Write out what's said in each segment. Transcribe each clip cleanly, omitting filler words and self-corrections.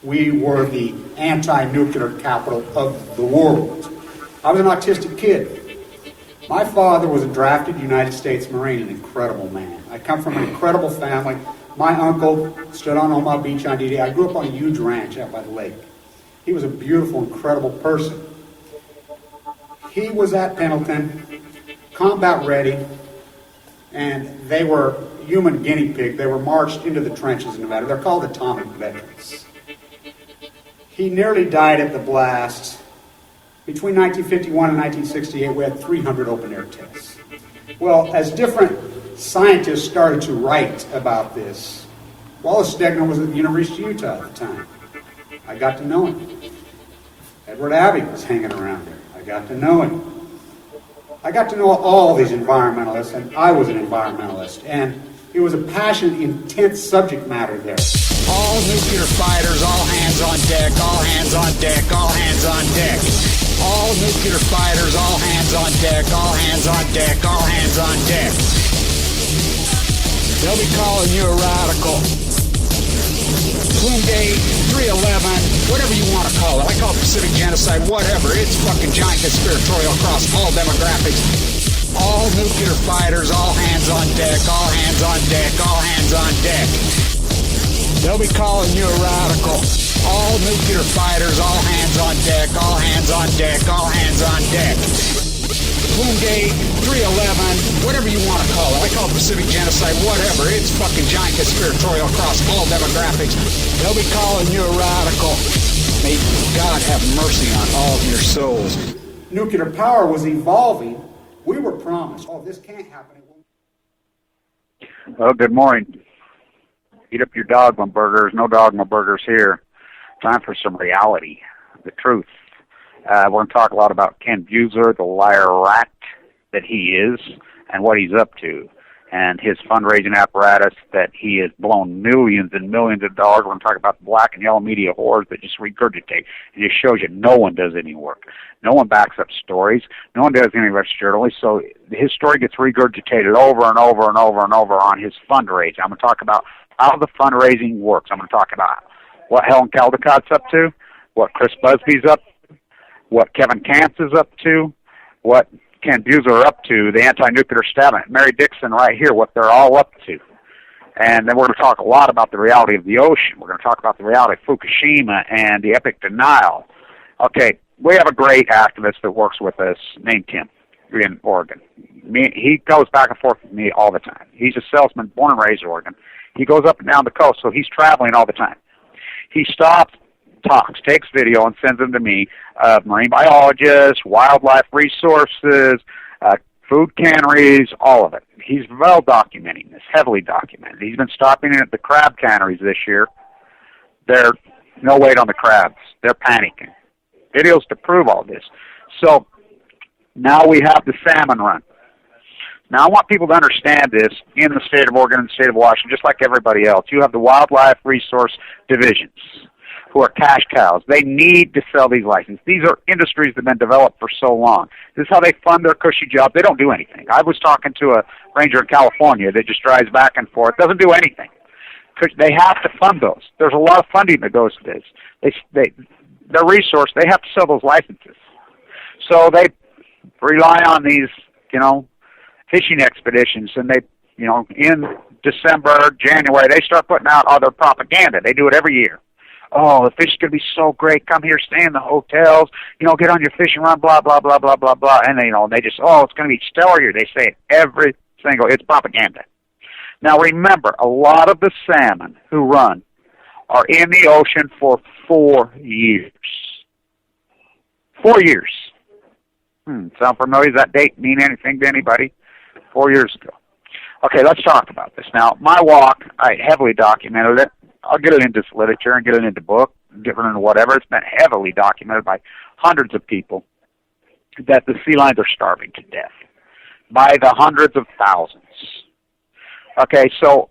We were the anti-nuclear capital of the world. I was an autistic kid. My father was a drafted United States Marine, an incredible man. I come from an incredible family. My uncle stood on Omaha Beach on D-Day. I grew up on a huge ranch out by the lake. He was a beautiful, incredible person. He was at Pendleton, combat ready, and they were human guinea pig. They were marched into the trenches in Nevada. They're called atomic veterans. He nearly died at the blast. Between 1951 and 1968, we had 300 open-air tests. Well, as different scientists started to write about this, Wallace Stegner was at the University of Utah at the time. I got to know him. Edward Abbey was hanging around there. I got to know him. I got to know all these environmentalists, and I was an environmentalist. And it was a passionate, intense subject matter there. All nuclear fighters, all hands on deck, all hands on deck, all hands on deck. All nuclear fighters, all hands on deck, all hands on deck, all hands on deck. They'll be calling you a radical. Bloomgate, 311, whatever you want to call it. I call it Pacific genocide, whatever. It's fucking giant conspiratorial across all demographics. All nuclear fighters, all hands on deck, all hands on deck, all hands on deck. They'll be calling you a radical. All nuclear fighters, all hands on deck, all hands on deck, all hands on deck. Bloomgate, 311, whatever you want to call it. I call it Pacific genocide, whatever. It's fucking giant conspiratorial across all demographics. They'll be calling you a radical. May God have mercy on all of your souls. Nuclear power was evolving. We were promised, oh, this can't happen. Well, good morning. Eat up your dogma burgers. No dogma burgers here. Time for some reality, the truth. We're going to talk a lot about Ken Buser, the liar rat that he is, and what he's up to, and his fundraising apparatus that he has blown millions and millions of dollars. We're going to talk about the black and yellow media whores that just regurgitate. It just shows you no one does any work. No one backs up stories. No one does any research journalism. So his story gets regurgitated over and over and over and over on his fundraising. I'm going to talk about how the fundraising works. I'm going to talk about what Helen Caldicott's up to, what Chris Busby's up to, what Kevin Kantz is up to, what Ken Buser are up to, the anti-nuclear establishment, Mary Dixon right here, what they're all up to. And then we're going to talk a lot about the reality of the ocean. We're going to talk about the reality of Fukushima and the epic denial. Okay, we have a great activist that works with us named Tim in Oregon. He goes back and forth with me all the time. He's a salesman, born and raised in Oregon. He goes up and down the coast, so he's traveling all the time. He stops, talks, takes video, and sends them to me. Marine biologists, wildlife resources, food canneries, all of it. He's well documenting this, heavily documented. He's been stopping in at the crab canneries this year. They're no weight on the crabs. They're panicking. Videos to prove all this. So now we have the salmon run. Now, I want people to understand this in the state of Oregon and the state of Washington, just like everybody else. You have the wildlife resource divisions who are cash cows. They need to sell these licenses. These are industries that have been developed for so long. This is how they fund their cushy jobs. They don't do anything. I was talking to a ranger in California that just drives back and forth, doesn't do anything. They have to fund those. There's a lot of funding that goes to this. Their resource, they have to sell those licenses. So they rely on these, fishing expeditions, and they, in December, January, they start putting out all their propaganda. They do it every year. Oh, the fish is going to be so great. Come here, stay in the hotels, get on your fishing run, blah, blah, blah, blah, blah, blah. And, they just, it's going to be stellar here. They say it every single, it's propaganda. Now, remember, a lot of the salmon who run are in the ocean for 4 years. 4 years. Sound familiar? Does that date mean anything to anybody? 4 years ago. Okay, let's talk about this. Now, my walk, I heavily documented it. I'll get it into literature and get it into book, get it into whatever. It's been heavily documented by hundreds of people that the sea lions are starving to death by the hundreds of thousands. Okay, so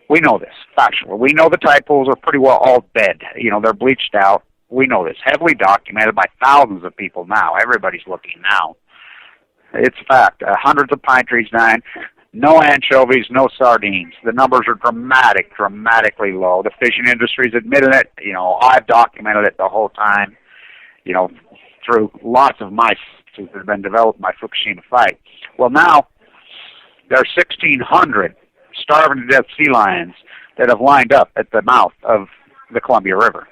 we know this, factually. We know the tide pools are pretty well all dead. They're bleached out. We know this, heavily documented by thousands of people now. Everybody's looking now. It's fact. Hundreds of pine trees dying. No anchovies, no sardines. The numbers are dramatically low. The fishing industry's admitted it. You know, I've documented it the whole time, you know, through lots of mice that have been developed by Fukushima fight. Well, now there are 1,600 starving to death sea lions that have lined up at the mouth of the Columbia River,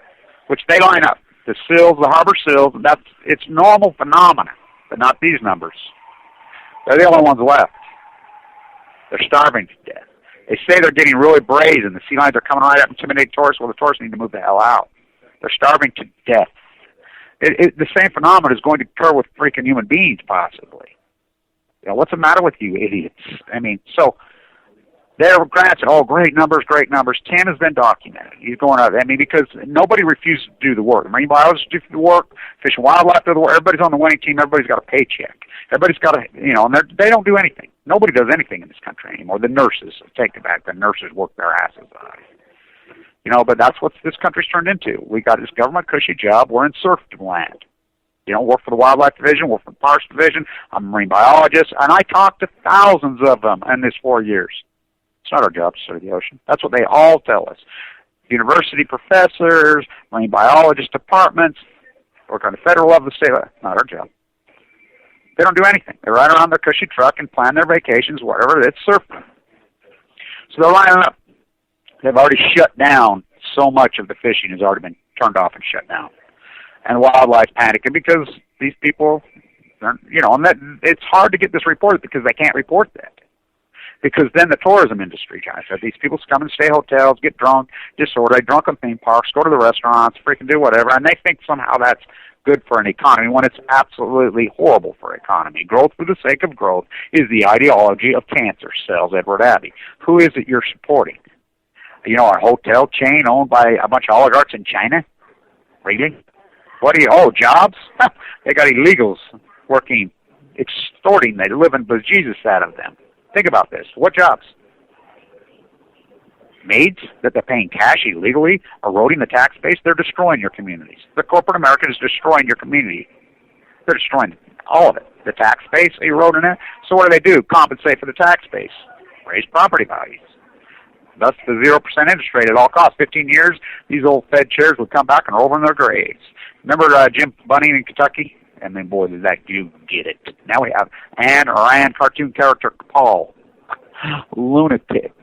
which they line up. The sills, the harbor sills, it's normal phenomena, but not these numbers. They're the only ones left. They're starving to death. They say they're getting really brazen. The sea lions are coming right up and intimidating tourists. Well, the tourists need to move the hell out. They're starving to death. The same phenomenon is going to occur with freaking human beings, possibly. You know, what's the matter with you idiots? I mean, so they're granted, oh, great numbers. 10 has been documented. He's going out. I mean, because nobody refuses to do the work. The marine biologists do the work, fish and wildlife do the work. Everybody's on the winning team. Everybody's got a paycheck. Everybody's got a, you know, and they don't do anything. Nobody does anything in this country anymore. The nurses, take it back, the nurses work their asses off. You know, but that's what this country's turned into. We got this government cushy job. We're in serfdom land. You know, work for the Wildlife Division, work for the Parks Division. I'm a marine biologist, and I talked to thousands of them in these 4 years. It's not our job to study the ocean. That's what they all tell us. University professors, marine biologist departments, work on the federal level, the state level. Not our job. They don't do anything. They ride around their cushy truck and plan their vacations, whatever. It's surfing. So they're lining up. They've already shut down. So much of the fishing has already been turned off and shut down. And wildlife panicking because these people, you know, and that it's hard to get this reported because they can't report that. Because then the tourism industry, guys, these people come and stay at hotels, get drunk, disorderly, drunk in theme parks, go to the restaurants, freaking do whatever, and they think somehow that's good for an economy when it's absolutely horrible for economy. Growth for the sake of growth is the ideology of cancer cells, Edward Abbey. Who is it you're supporting? You know, a hotel chain owned by a bunch of oligarchs in China? Really? What do you, jobs? They got illegals working, extorting, they live in bejesus out of them. Think about this. What jobs? Maids that they're paying cash illegally, eroding the tax base. They're destroying your communities. The corporate America is destroying your community. They're destroying all of it. The tax base, eroding it. So what do? Compensate for the tax base. Raise property values. Thus the 0% interest rate at all costs. 15 years, these old Fed chairs would come back and roll in their graves. Remember Jim Bunning in Kentucky? And then, boy, did that you get it. Now we have Anne cartoon character Paul. Lunatics.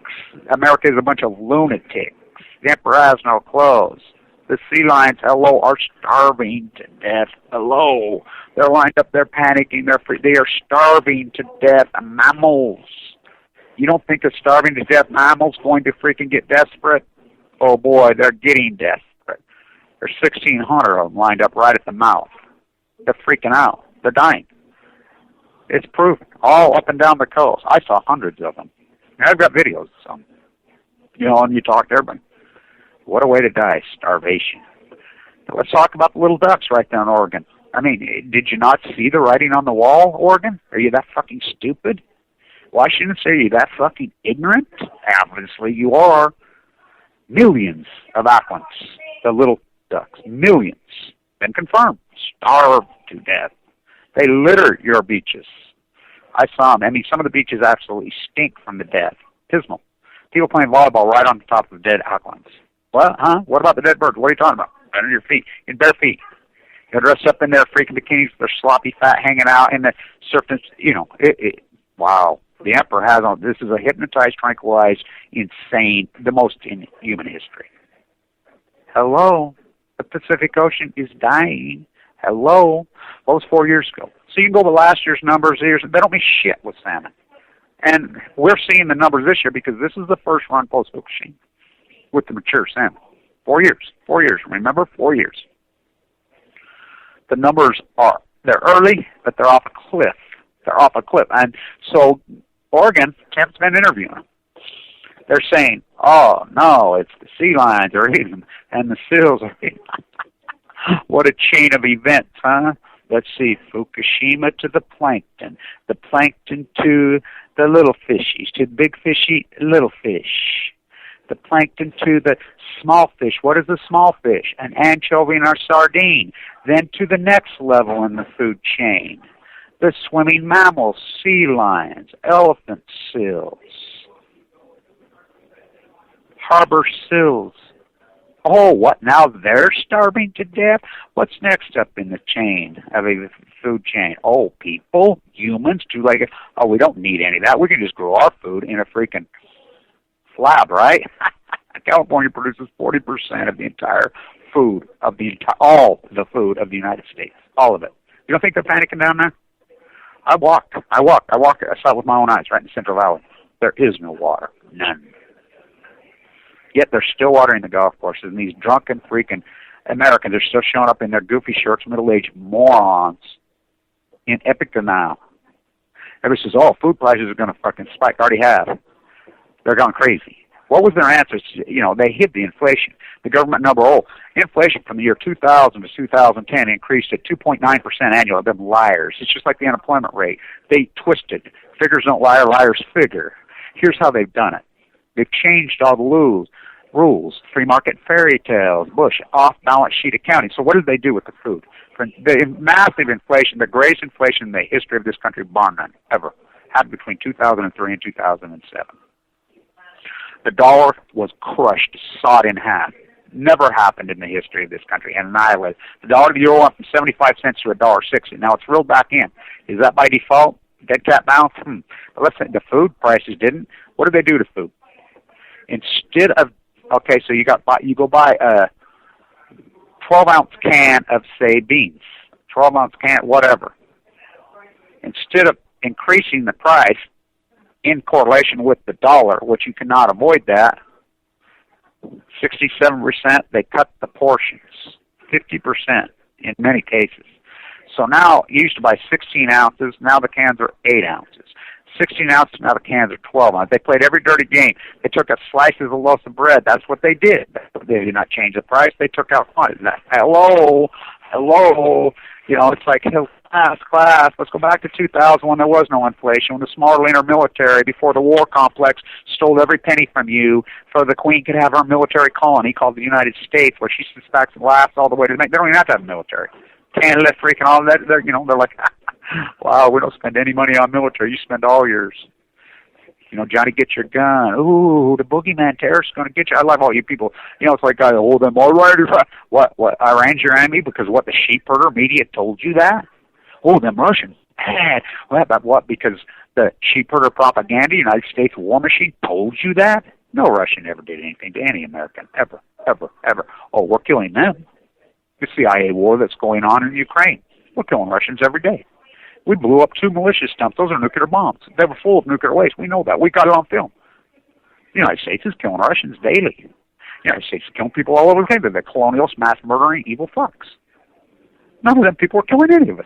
America is a bunch of lunatics. The emperor has no clothes. The sea lions, hello, are starving to death. Hello. They're lined up, they're panicking, they are starving to death. Mammals. You don't think a starving to death mammal's going to freaking get desperate? Oh, boy, they're getting desperate. There's 1,600 of them lined up right at the mouth. They're freaking out. They're dying. It's proven. All up and down the coast. I saw hundreds of them. And I've got videos of some. You know, and you talk to everybody. What a way to die. Starvation. So let's talk about the little ducks right there in Oregon. I mean, did you not see the writing on the wall, Oregon? Are you that fucking stupid? Why shouldn't I say you that fucking ignorant? Obviously you are. Millions of aquans. The little ducks. Millions. Been confirmed. Starved to death. They litter your beaches. I saw them. I mean, some of the beaches absolutely stink from the death. Dismal. People playing volleyball right on top of the dead aquans. What? Huh? What about the dead birds? What are you talking about? Under your feet. In bare feet. They're dressed up in their freaking bikinis with their sloppy fat hanging out in the surface. You know, wow. The emperor has on. This is a hypnotized, tranquilized, insane, the most in human history. Hello? The Pacific Ocean is dying. Hello? What was 4 years ago? So you can go to last year's numbers. They don't mean shit with salmon. And we're seeing the numbers this year because this is the first run post-Fukushima with the mature salmon. 4 years. 4 years. Remember? 4 years. The numbers they're early, but they're off a cliff. They're off a cliff. And so Oregon, Kemp's been interviewing them. They're saying, oh, no, it's the sea lions are eating them, and the seals are eating them. What a chain of events, huh? Let's see, Fukushima to the plankton to the little fishies, to the big fish eat little fish, the plankton to the small fish. What is a small fish? An anchovy and our sardine. Then to the next level in the food chain, The swimming mammals, sea lions, elephant seals, harbor seals. Oh, what? Now they're starving to death? What's next up in the chain, of a food chain? Oh, people, humans, do like it. Oh, we don't need any of that. We can just grow our food in a freaking slab, right? California produces 40% of the entire food of all the food of the United States. All of it. You don't think they're panicking down there? I walked. I saw it with my own eyes right in the Central Valley. There is no water. None. Yet they're still watering the golf courses, and these drunken freaking Americans are still showing up in their goofy shirts, middle-aged morons in epic denial. Everybody says, oh, food prices are going to fucking spike. Already have. They're going crazy. What was their answer? You know, they hid the inflation. The government number, inflation from the year 2000 to 2010 increased at 2.9% annually. They're liars. It's just like the unemployment rate. They twisted. Figures don't lie, liars figure. Here's how they've done it. They've changed all the rules, free market fairy tales, Bush, off-balance sheet accounting. So what did they do with the food? The massive inflation, the greatest inflation in the history of this country, bar none, ever, happened between 2003 and 2007. The dollar was crushed, sawed in half. Never happened in the history of this country, and annihilated. The dollar to the euro went from 75 cents to $1.60. Now it's reeled back in. Is that by default? Dead cat bounce? But let's say the food prices didn't. What did they do to food? Instead of, okay, so you go buy a 12-ounce can of, say, beans, 12-ounce can, whatever. Instead of increasing the price in correlation with the dollar, which you cannot avoid that, 67%, they cut the portions, 50% in many cases. So now you used to buy 16 ounces, now the cans are 8 ounces. 16 ounces, now the cans are 12 ounces. They played every dirty game. They took out slices of loaves of bread. That's what they did. They did not change the price. They took out quantity. Hello. You know, it's like, class, let's go back to 2000 when there was no inflation, when the smaller, leaner military, before the war complex, stole every penny from you so the Queen could have her military colony called the United States, where she sits back and laughs all the way to the. They don't even have to have a military. Canada, freaking all that, they're like, wow, we don't spend any money on military. You spend all yours. You know, Johnny, get your gun. Ooh, the boogeyman terrorist is going to get you. I love all you people. You know, it's like, oh, them all right. What, Iran's your enemy because what, the sheep herder media told you that? Oh, them Russians, bad. What, because the sheep herder propaganda, United States war machine told you that? No Russian ever did anything to any American, ever. Oh, we're killing them. The CIA war that's going on in Ukraine. We're killing Russians every day. We blew up 2 militia stumps. Those are nuclear bombs. They were full of nuclear waste. We know that. We got it on film. The United States is killing Russians daily. The United States is killing people all over the place. They're the colonial, mass murdering, evil fucks. None of them people are killing any of us.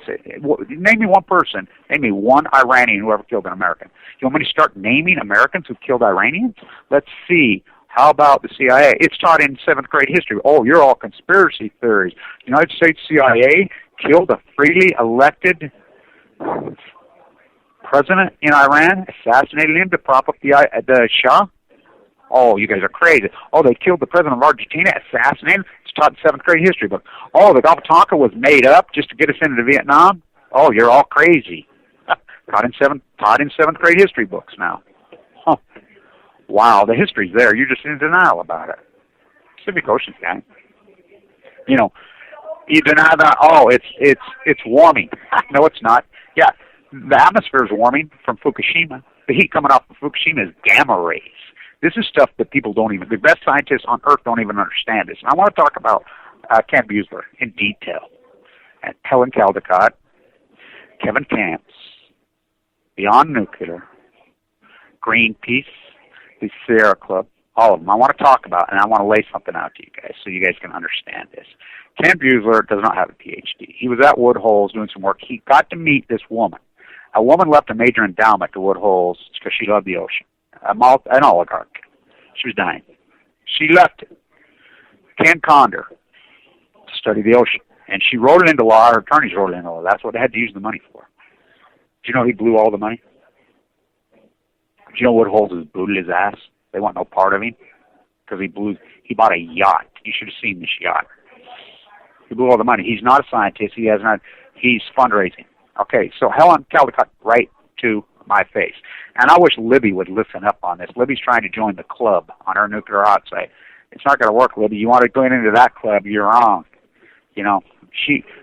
Name me one person. Name me one Iranian who ever killed an American. You want me to start naming Americans who killed Iranians? Let's see. How about the CIA? It's taught in 7th grade history. Oh, you're all conspiracy theories. The United States CIA killed a freely elected president in Iran, assassinated him to prop up the Shah. Oh, you guys are crazy. Oh, they killed the president of Argentina, assassinated him. It's taught in 7th grade history book. Oh, the Gulf of Tonkin was made up just to get us into Vietnam. Oh, you're all crazy. Taught in 7th grade history books now. Huh. Wow, the history's there. You're just in denial about it. Pacific Ocean's gang. You know, you deny that. Oh, it's warming. No, it's not. Yeah, the atmosphere is warming from Fukushima. The heat coming off of Fukushima is gamma rays. This is stuff that people don't even, the best scientists on Earth don't even understand this. And I want to talk about Ken Buesler in detail. And Helen Caldecott, Kevin Camps, Beyond Nuclear, Greenpeace, the Sierra Club, all of them. I want to talk about, and I want to lay something out to you guys so you guys can understand this. Ken Buesler does not have a PhD. He was at Woodhull's doing some work. He got to meet this woman. A woman left a major endowment to Woodhull's because she loved the ocean. An oligarch. She was dying. She left it. Ken Condor to study the ocean. And she wrote it into law. Her attorneys wrote it into law. That's what they had to use the money for. Do you know he blew all the money? Do you know Woodhull's has booted his ass? They want no part of him because he bought a yacht. You should have seen this yacht. He blew all the money. He's not a scientist. He's fundraising. Okay, so Helen Caldecott right to my face. And I wish Libby would listen up on this. Libby's trying to join the club on her nuclear hot site. It's not going to work, Libby. You want to go into that club, you're wrong. You know,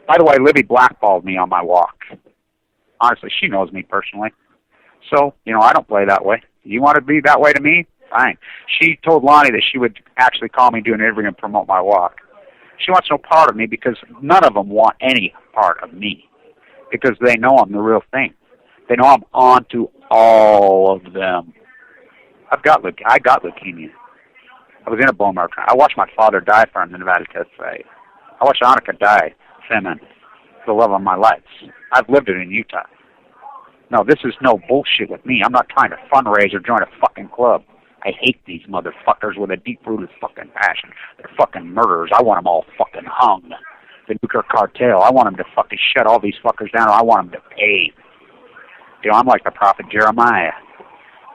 by the way, Libby blackballed me on my walk. Honestly, she knows me personally. So, you know, I don't play that way. You want to be that way to me? Fine. She told Lonnie that she would actually call me, do an interview, and promote my walk. She wants no part of me because none of them want any part of me because they know I'm the real thing. They know I'm on to all of them. I got leukemia. I was in a bone marrow transplant. I watched my father die from the Nevada test site. I watched Annika die, Simmons, for the love of my life. I've lived it in Utah. No, this is no bullshit with me. I'm not trying to fundraise or join a fucking club. I hate these motherfuckers with a deep-rooted fucking passion. They're fucking murderers. I want them all fucking hung. The nuclear cartel. I want them to fucking shut all these fuckers down, or I want them to pay. You know, I'm like the prophet Jeremiah.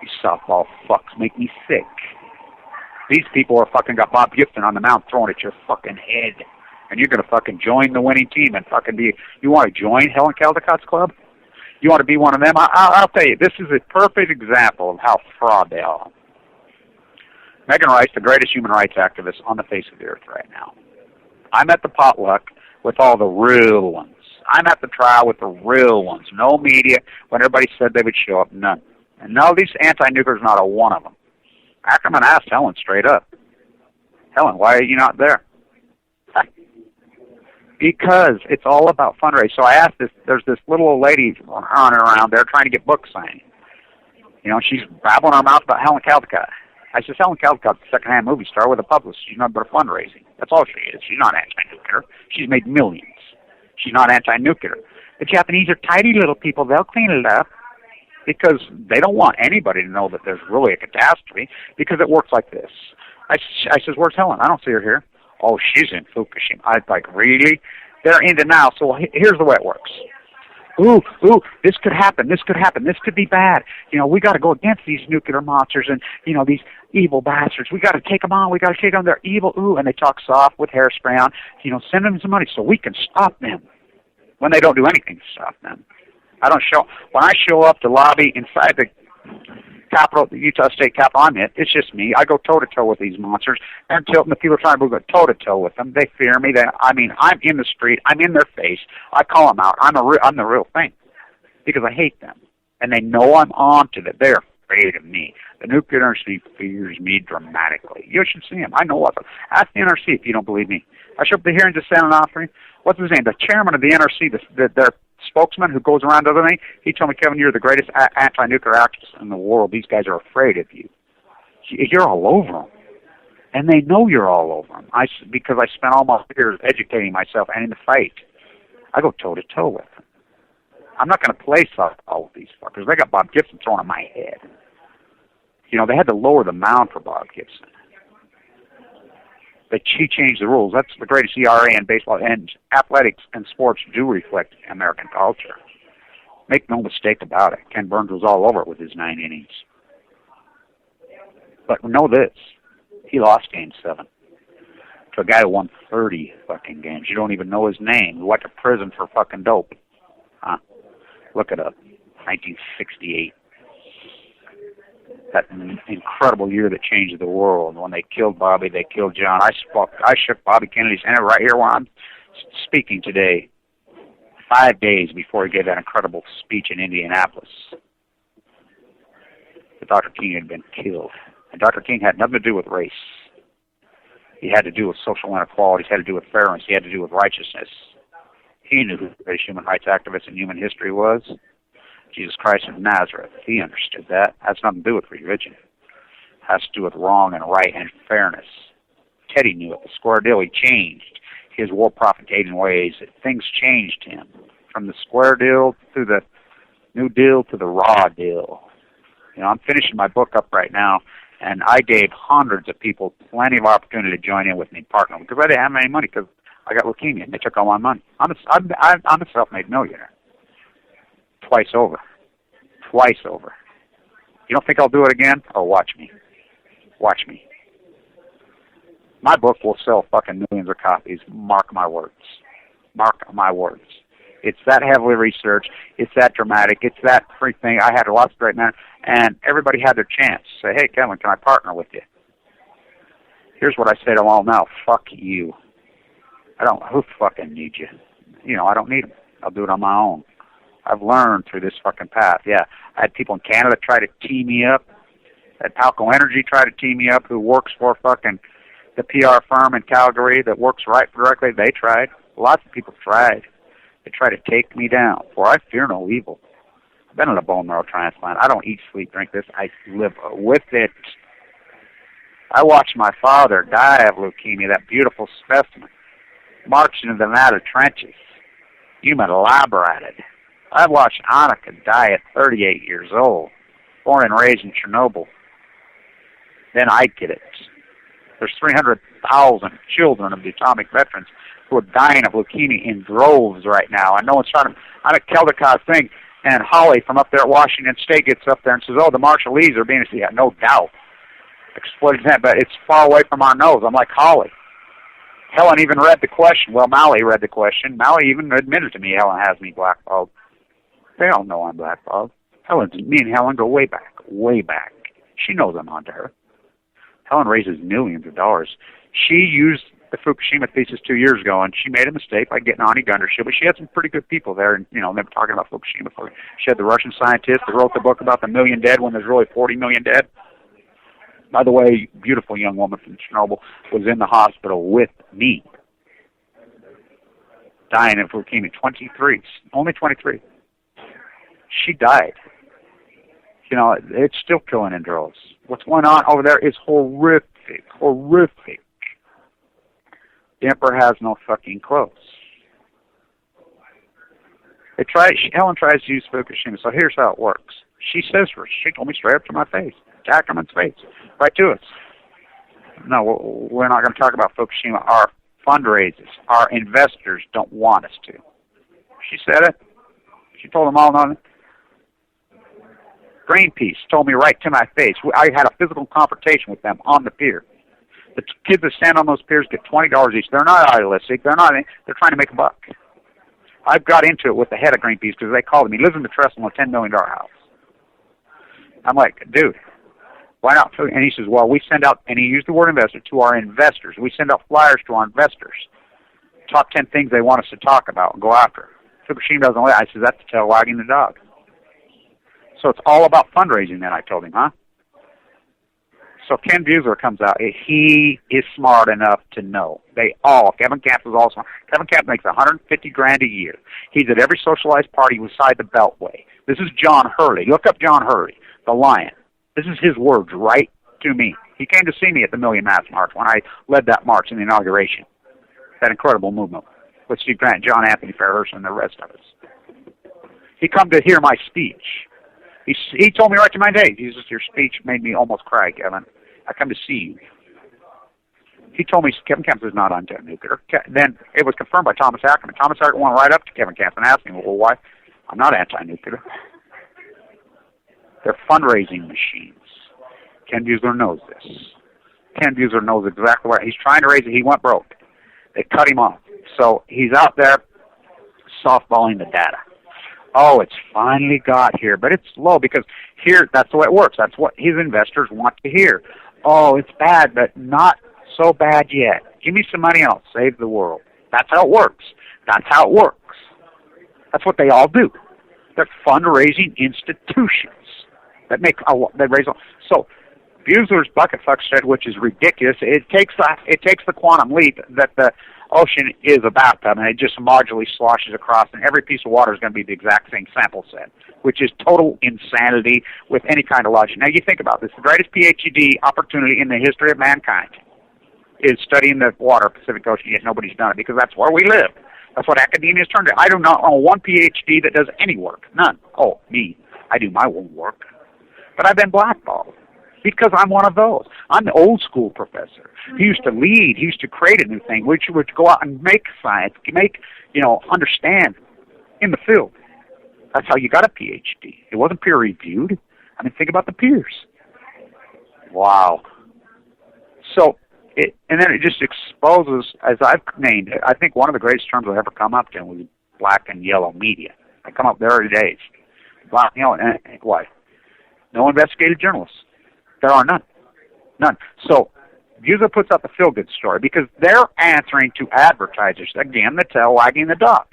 These softball fucks make me sick. These people are fucking got Bob Gibson on the mound thrown at your fucking head. And you're going to fucking join the winning team and fucking be... You want to join Helen Caldecott's club? You want to be one of them? I'll tell you, this is a perfect example of how fraud they are. Megan Rice, the greatest human rights activist on the face of the earth right now. I'm at the potluck with all the real ones. I'm at the trial with the real ones. No media. When everybody said they would show up, none. And no, these anti-nuclears, not a one of them. Ackerman asked Helen straight up, Helen, why are you not there? Because it's all about fundraising. So I asked this, there's this little old lady running around there trying to get book signing. You know, she's babbling her mouth about Helen Caldecott. I said, Helen Caldecott's a second-hand movie star with a publicist. She's not but fundraising. That's all she is. She's not anti-nuclear. She's made millions. She's not anti-nuclear. The Japanese are tidy little people. They'll clean it up because they don't want anybody to know that there's really a catastrophe because it works like this. I says, where's Helen? I don't see her here. Oh, she's in Fukushima. I was like, really? They're in denial. So here's the way it works. Ooh, this could happen. This could happen. This could be bad. You know, we got to go against these nuclear monsters and, you know, these evil bastards. We got to take them on. We got to take them. They're evil. Ooh, and they talk soft with hairspray on. You know, send them some money so we can stop them when they don't do anything to stop them. When I show up to lobby inside the Capitol, the Utah State Capitol, it's just me. I go toe-to-toe with these monsters. And the people are trying to go toe-to-toe with them. They fear me. I'm in the street. I'm in their face. I call them out. I'm the real thing because I hate them. And they know I'm on to that. They're afraid of me. The nuclear NRC fears me dramatically. You should see them. I know what. Ask the NRC if you don't believe me. I showed up to hearings to San Onofre. What's his name? The chairman of the NRC, their spokesman who goes around to me, he told me, Kevin, you're the greatest anti-nuclear activist in the world. These guys are afraid of you. You're all over them. And they know you're all over them because I spent all my years educating myself and in the fight. I go toe-to-toe with them. I'm not going to play softball with these fuckers. They got Bob Gibson thrown at my head. You know, they had to lower the mound for Bob Gibson. She changed the rules. That's the greatest ERA in baseball. And athletics and sports do reflect American culture. Make no mistake about it. Ken Burns was all over it with his 9 innings. But know this. He lost Game 7 to a guy who won 30 fucking games. You don't even know his name. He went to prison for fucking dope. Huh? Look it up. 1968. That incredible year that changed the world. When they killed Bobby, they killed John. I shook Bobby Kennedy's hand right here where I'm speaking today, 5 days before he gave that incredible speech in Indianapolis. But Dr. King had been killed. And Dr. King had nothing to do with race. He had to do with social inequalities. He had to do with fairness. He had to do with righteousness. He knew who the greatest human rights activist in human history was. Jesus Christ of Nazareth. He understood that. It has nothing to do with religion. It has to do with wrong and right and fairness. Teddy knew it. The square deal, he changed his war propagating ways. Things changed him from the square deal to the New Deal to the raw deal. You know, I'm finishing my book up right now, and I gave hundreds of people plenty of opportunity to join in with me, partner, because I didn't have any money because I got leukemia, and they took all my money. I'm a self-made millionaire. Twice over. You don't think I'll do it again? Oh, watch me. Watch me. My book will sell fucking millions of copies. Mark my words. Mark my words. It's that heavily researched. It's that dramatic. It's that free thing. I had lots of great men, and everybody had their chance. Say, hey, Kevin, can I partner with you? Here's what I say to them all now. Fuck you. Who fucking needs you? You know, I don't need them. I'll do it on my own. I've learned through this fucking path. Yeah, I had people in Canada try to tee me up. I had Palco Energy try to tee me up, who works for fucking the PR firm in Calgary that works right directly. They tried. Lots of people tried. They tried to take me down. For I fear no evil. I've been in a bone marrow transplant. I don't eat, sleep, drink this. I live with it. I watched my father die of leukemia, that beautiful specimen, march into the Nevada trenches, human lab ratted. I watched Annika die at 38 years old, born and raised in Chernobyl. Then I'd get it. There's 300,000 children of the atomic veterans who are dying of leukemia in droves right now. I know it's trying to, I'm at Keldakot's thing, and Holly from up there at Washington State gets up there and says, oh, the Marshallese are being, yeah, no doubt. Exploited that, but it's far away from our nose. I'm like, Holly. Helen even read the question. Well, Mally read the question. Mally even admitted to me Helen has me blackballed. They all know I'm blackballed. Me and Helen go way back, way back. She knows I'm onto her. Helen raises millions of dollars. She used the Fukushima thesis 2 years ago, and she made a mistake by getting Ani Gundership, but she had some pretty good people there, and, you know, they were talking about Fukushima. She had the Russian scientist that wrote the book about the million dead when there's really 40 million dead. By the way, beautiful young woman from Chernobyl was in the hospital with me, dying of leukemia, 23, only 23. She died. You know, it's still killing in droves. What's going on over there is horrific, horrific. The emperor has no fucking clothes. Helen tries to use Fukushima, so here's how it works. She says first, she told me straight up to my face, to Ackerman's face, right to us. No, we're not going to talk about Fukushima. Our fundraisers, our investors don't want us to. She said it. She told them all on it. Greenpeace told me right to my face. I had a physical confrontation with them on the pier. The kids that stand on those piers get $20 each. They're not idealistic. They're trying to make a buck. I got into it with the head of Greenpeace because they called me. He lives in the Trestle in a $10 million house. I'm like, dude, why not? And he says, well, we send out, and he used the word investor, to our investors. We send out flyers to our investors. Top 10 things they want us to talk about and go after. Fukushima doesn't let. I said, that's the tail wagging the dog. So it's all about fundraising then, I told him, huh? So Ken Buesler comes out. He is smart enough to know. Kevin Camp is also, Kevin Camp makes $150,000 a year. He's at every socialized party beside the Beltway. This is John Hurley. Look up John Hurley, the Lion. This is his words right to me. He came to see me at the Million Mass March when I led that march in the inauguration. That incredible movement with Steve Grant, John Anthony Fairhurst, and the rest of us. He come to hear my speech. He told me right to my face, Jesus, your speech made me almost cry, Kevin. I come to see you. He told me Kevin Camp is not anti-nuclear. Then it was confirmed by Thomas Ackerman. Thomas Ackerman went right up to Kevin Camp and asked him, well, why? I'm not anti-nuclear. They're fundraising machines. Ken Buesler knows this. Ken Buesler knows exactly where he's trying to raise it. He went broke. They cut him off. So he's out there softballing the data. Oh, it's finally got here, but it's slow because here, that's the way it works. That's what his investors want to hear. Oh, it's bad, but not so bad yet. Give me some money and I'll save the world. That's how it works. That's how it works. That's what they all do. They're fundraising institutions that raise. So Buesler's bucket fuck shed, which is ridiculous. It takes the quantum leap that the ocean is a bathtub, and it just modularly sloshes across, and every piece of water is going to be the exact same sample set, which is total insanity with any kind of logic. Now, you think about this. The greatest PhD opportunity in the history of mankind is studying the water of the Pacific Ocean, yet nobody's done it because that's where we live. That's what academia has turned to. I do not know one PhD that does any work. None. Oh, me. I do my own work. But I've been blackballed. Because I'm one of those. I'm the old school professor. He used to lead. He used to create a new thing, which would go out and make science, understand in the field. That's how you got a PhD. It wasn't peer reviewed. I mean, think about the peers. Wow. So, and then it just exposes, as I've named it, I think one of the greatest terms I've ever come up to was black and yellow media. I come up there every day. Black, and why? No investigative journalists. There are none. None. So Buser puts up a feel-good story because they're answering to advertisers. Again, the tail wagging the dog.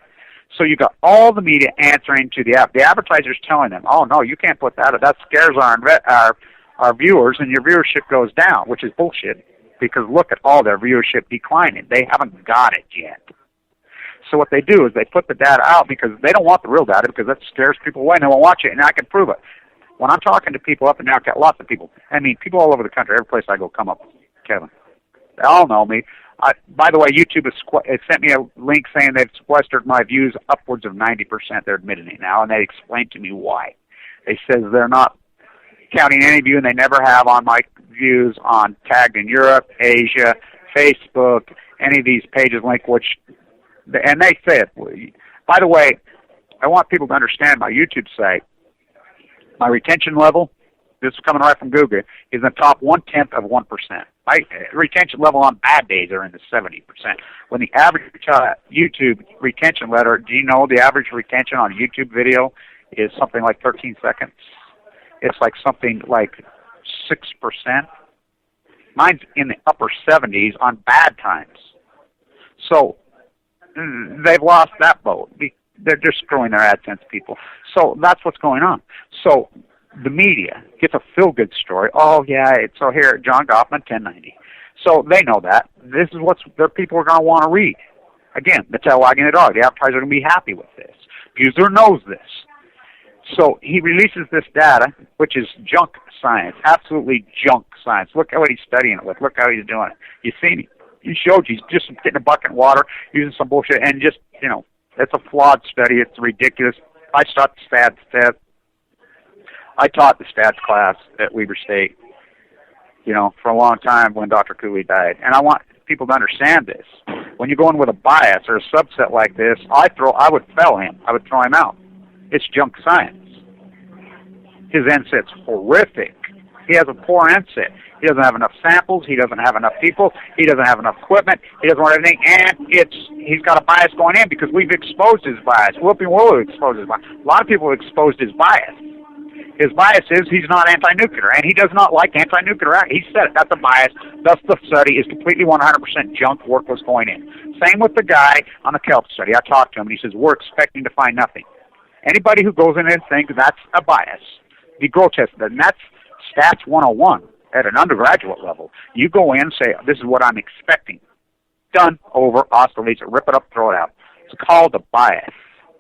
So you got all the media answering to the advertisers telling them, oh, no, you can't put that. That scares our viewers, and your viewership goes down, which is bullshit because look at all their viewership declining. They haven't got it yet. So what they do is they put the data out because they don't want the real data because that scares people away and they won't watch it, and I can prove it. When I'm talking to people up and down, I've got lots of people. I mean, people all over the country, every place I go come up, Kevin. They all know me. By the way, YouTube has sent me a link saying they've sequestered my views upwards of 90%. They're admitting it now, and they explained to me why. They says they're not counting any view, and they never have on my views on tagged in Europe, Asia, Facebook, any of these pages link, and they say it. By the way, I want people to understand my YouTube site. My retention level, this is coming right from Google, is in the top 1/10 of 1%. My retention level on bad days are in the 70%. When the average YouTube retention letter, do you know the average retention on a YouTube video is something like 13 seconds? It's like something like 6%. Mine's in the upper 70s on bad times. So they've lost that boat. They're just screwing their AdSense people. So that's what's going on. So the media gets a feel-good story. Oh, yeah, so here, John Goffman, 1090. So they know that. This is what their people are going to want to read. Again, the tail wagging the dog. The advertisers are going to be happy with this. Buser knows this. So he releases this data, which is junk science, absolutely junk science. Look at what he's studying it with. Look how he's doing it. You see me. He showed you. He's just getting a bucket of water, using some bullshit, and just, it's a flawed study. It's ridiculous. I taught the stats class at Weber State, for a long time when Dr. Cooley died. And I want people to understand this. When you go in with a bias or a subset like this, I would fell him. I would throw him out. It's junk science. His NSET's horrific. He has a poor NSET. He doesn't have enough samples. He doesn't have enough people. He doesn't have enough equipment. He doesn't want everything. And he's got a bias going in because we've exposed his bias. Whooping Willow exposed his bias. A lot of people have exposed his bias. His bias is he's not anti-nuclear, and he does not like anti-nuclear. He said it. That's a bias. Thus, the study is completely 100% junk work was going in. Same with the guy on the kelp study. I talked to him, and he says, we're expecting to find nothing. Anybody who goes in and thinks that's a bias, the grotesque, and that's Stats 101 at an undergraduate level. You go in and say, this is what I'm expecting. Done, over, oscillates it, rip it up, throw it out. It's called a bias.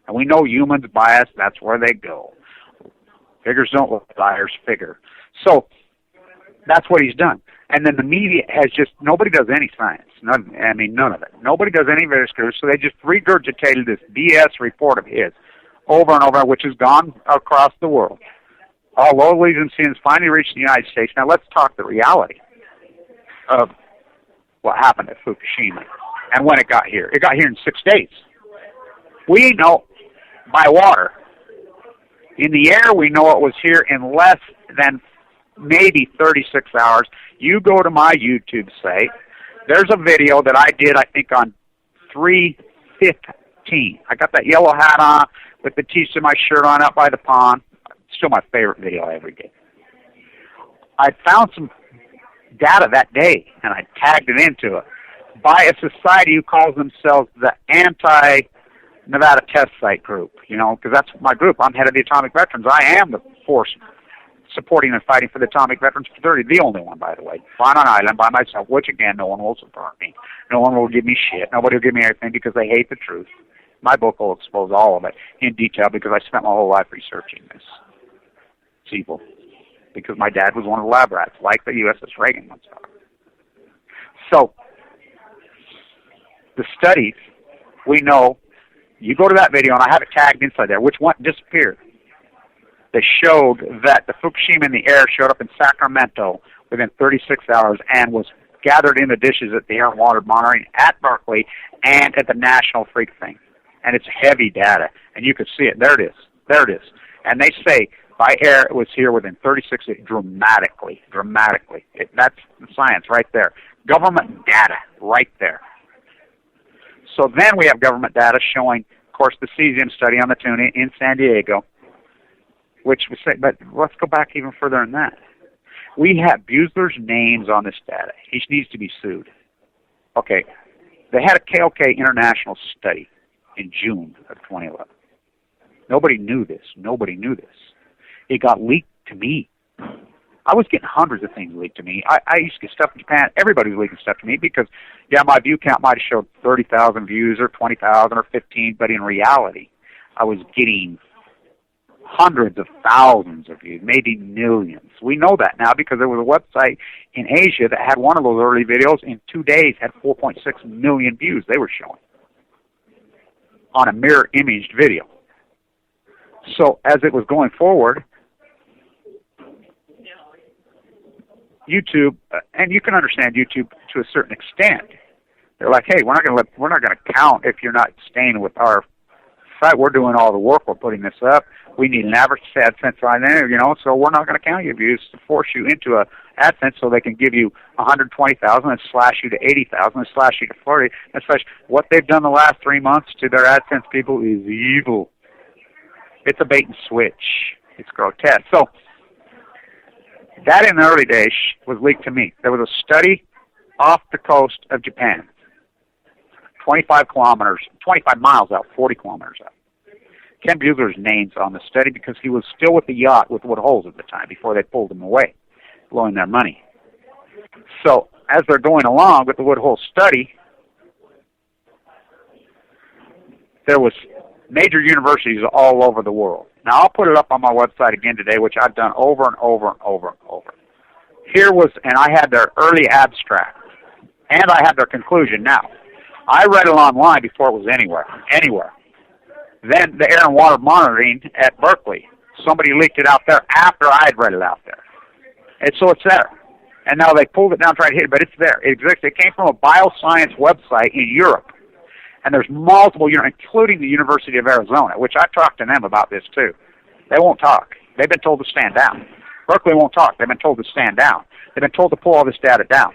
And we know humans bias, that's where they go. Figures don't look, liars figure. So that's what he's done. And then the media has nobody does any science. None of it. Nobody does any research, so they just regurgitated this BS report of his over and over, which has gone across the world. All low latency has finally reached the United States. Now let's talk the reality of what happened at Fukushima and when it got here. It got here in 6 days. We know by water. In the air, we know it was here in less than maybe 36 hours. You go to my YouTube site. There's a video that I did, I think, on 3/15. I got that yellow hat on with the T-shirt of my shirt on out by the pond. Still my favorite video I ever did. I found some data that day, and I tagged it into it by a society who calls themselves the Anti-Nevada Test Site Group, because that's my group. I'm head of the Atomic Veterans. I am the force supporting and fighting for the Atomic Veterans Fraternity, the only one, by the way. On an island by myself, which, again, no one will support me. No one will give me shit. Nobody will give me anything because they hate the truth. My book will expose all of it in detail because I spent my whole life researching this. It's evil. Because my dad was one of the lab rats, like the USS Reagan once. So, the studies, we know, you go to that video, and I have it tagged inside there, which one disappeared. They showed that the Fukushima in the air showed up in Sacramento within 36 hours and was gathered in the dishes at the Air and Water Monitoring at Berkeley and at the National Freak thing. And it's heavy data, and you can see it. There it is. There it is. And they say by air it was here within 36 hours, dramatically. That's the science right there. Government data right there. So then we have government data showing course, the cesium study on the tuna in San Diego, which was, but let's go back even further than that. We have Buesler's names on this data. He needs to be sued. Okay, they had a KOK international study in June of 2011. Nobody knew this. Nobody knew this. It got leaked to me. I was getting hundreds of things leaked to me. I used to get stuff in Japan. Everybody was leaking stuff to me because, yeah, my view count might have showed 30,000 views or 20,000 or 15, but in reality, I was getting hundreds of thousands of views, maybe millions. We know that now because there was a website in Asia that had one of those early videos in 2 days had 4.6 million views they were showing on a mirror imaged video. So as it was going forward, YouTube, and you can understand YouTube to a certain extent. They're like, hey, we're not going to count if you're not staying with our site. We're doing all the work. We're putting this up. We need an average AdSense on there, so we're not going to count your views to force you into a AdSense so they can give you 120,000 and slash you to 80,000 and slash you to 40. And slash what they've done the last 3 months to their AdSense people is evil. It's a bait and switch. It's grotesque. So that in the early days was leaked to me. There was a study off the coast of Japan, 25 miles out, 40 kilometers out. Ken Buesler's name's on the study because he was still with the yacht with Wood Holes at the time before they pulled him away, blowing their money. So as they're going along with the Wood Holes study, there was major universities all over the world. Now, I'll put it up on my website again today, which I've done over and over and over and over. Here was, and I had their early abstract, and I had their conclusion. Now, I read it online before it was anywhere. Then the air and water monitoring at Berkeley, somebody leaked it out there after I had read it out there. And so it's there. And now they pulled it down, tried to hit it, but it's there. It exists. It came from a bioscience website in Europe. And there's multiple, including the University of Arizona, which I talked to them about this too. They won't talk. They've been told to stand down. Berkeley won't talk. They've been told to stand down. They've been told to pull all this data down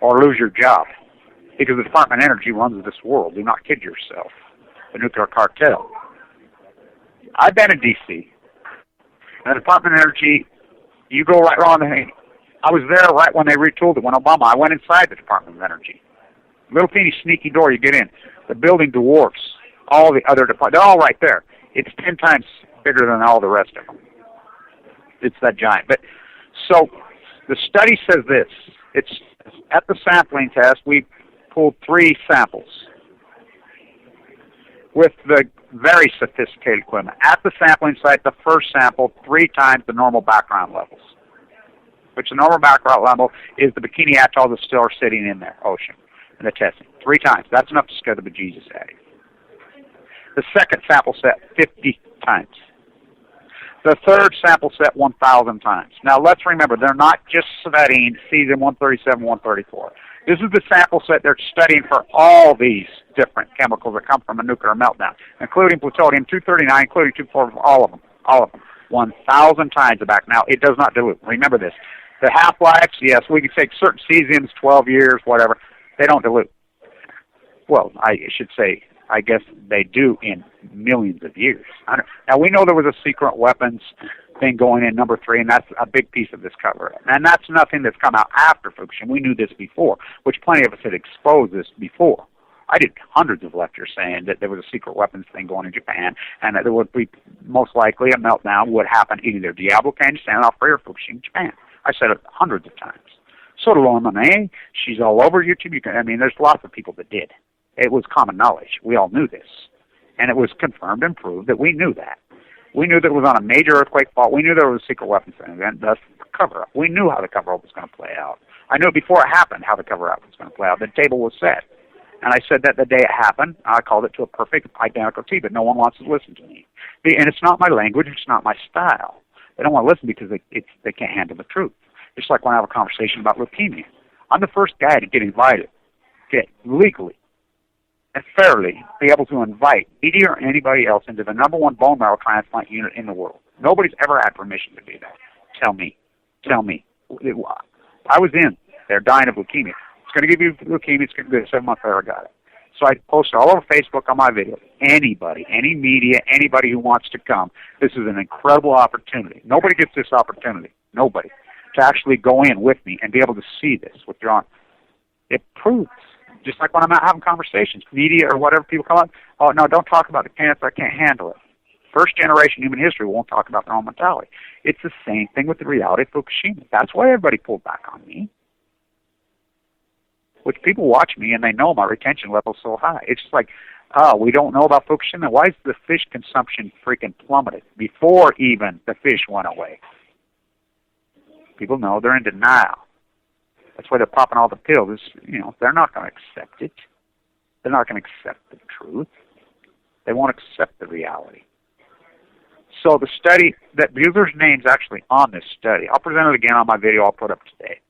or lose your job because the Department of Energy runs this world. Do not kid yourself. The nuclear cartel. I've been in D.C. And the Department of Energy, you go right wrong. I was there right when they retooled it, when Obama. I went inside the Department of Energy. Little teeny sneaky door you get in. The building dwarfs all the other departments. They're all right there. It's 10 times bigger than all the rest of them. It's that giant. But so the study says this. It's at the sampling test. We pulled 3 samples with the very sophisticated equipment. At the sampling site, the first sample 3 times the normal background levels, which the normal background level is the Bikini Atoll that's still sitting in there, ocean. And the testing 3 times. That's enough to scare the bejesus out of you. The second sample set, 50 times. The third sample set, 1,000 times. Now, let's remember, they're not just studying cesium-137, 134. This is the sample set they're studying for all these different chemicals that come from a nuclear meltdown, including plutonium-239, including 244, all of them. 1,000 times back. Now, it does not dilute. Remember this. The half-lives, yes, we can take certain cesiums, 12 years, whatever. They don't dilute. Well, I should say, I guess they do in millions of years. Now, we know there was a secret weapons thing going in number 3, and that's a big piece of this cover-up. And that's nothing that's come out after Fukushima. We knew this before, which plenty of us had exposed this before. I did hundreds of lectures saying that there was a secret weapons thing going in Japan, and that there would be most likely a meltdown would happen either Diablo Canyon, Standoff Free, or Fukushima, Japan. I said it hundreds of times. So did Lauren Monet. She's all over YouTube. There's lots of people that did. It was common knowledge. We all knew this. And it was confirmed and proved that we knew that. We knew that it was on a major earthquake fault. We knew there was a secret weapons event, thus the cover-up. We knew how the cover-up was going to play out. I knew before it happened how the cover-up was going to play out. The table was set. And I said that the day it happened, I called it to a perfect identical T, but no one wants to listen to me. And it's not my language. It's not my style. They don't want to listen because they can't handle the truth. Just like when I have a conversation about leukemia. I'm the first guy to get invited, legally and fairly be able to invite me or anybody else into the #1 bone marrow transplant unit in the world. Nobody's ever had permission to do that. Tell me. I was in. They're dying of leukemia. It's going to give you leukemia. It's going to be 7 months later I got it. So I post all over Facebook on my video. Anybody, any media, anybody who wants to come, this is an incredible opportunity. Nobody gets this opportunity. Nobody. To actually go in with me and be able to see this with your own. It proves, just like when I'm out having conversations, media or whatever, people come up, oh, no, don't talk about the cancer, I can't handle it. First generation human history won't talk about their own mortality. It's the same thing with the reality of Fukushima. That's why everybody pulled back on me. Which people watch me and they know my retention level's so high. It's just like, oh, we don't know about Fukushima. Why is the fish consumption freaking plummeted before even the fish went away? People know, they're in denial. That's why they're popping all the pills. They're not going to accept it. They're not going to accept the truth. They won't accept the reality. So the study, that Buser's name's actually on this study. I'll present it again on my video I'll put up today.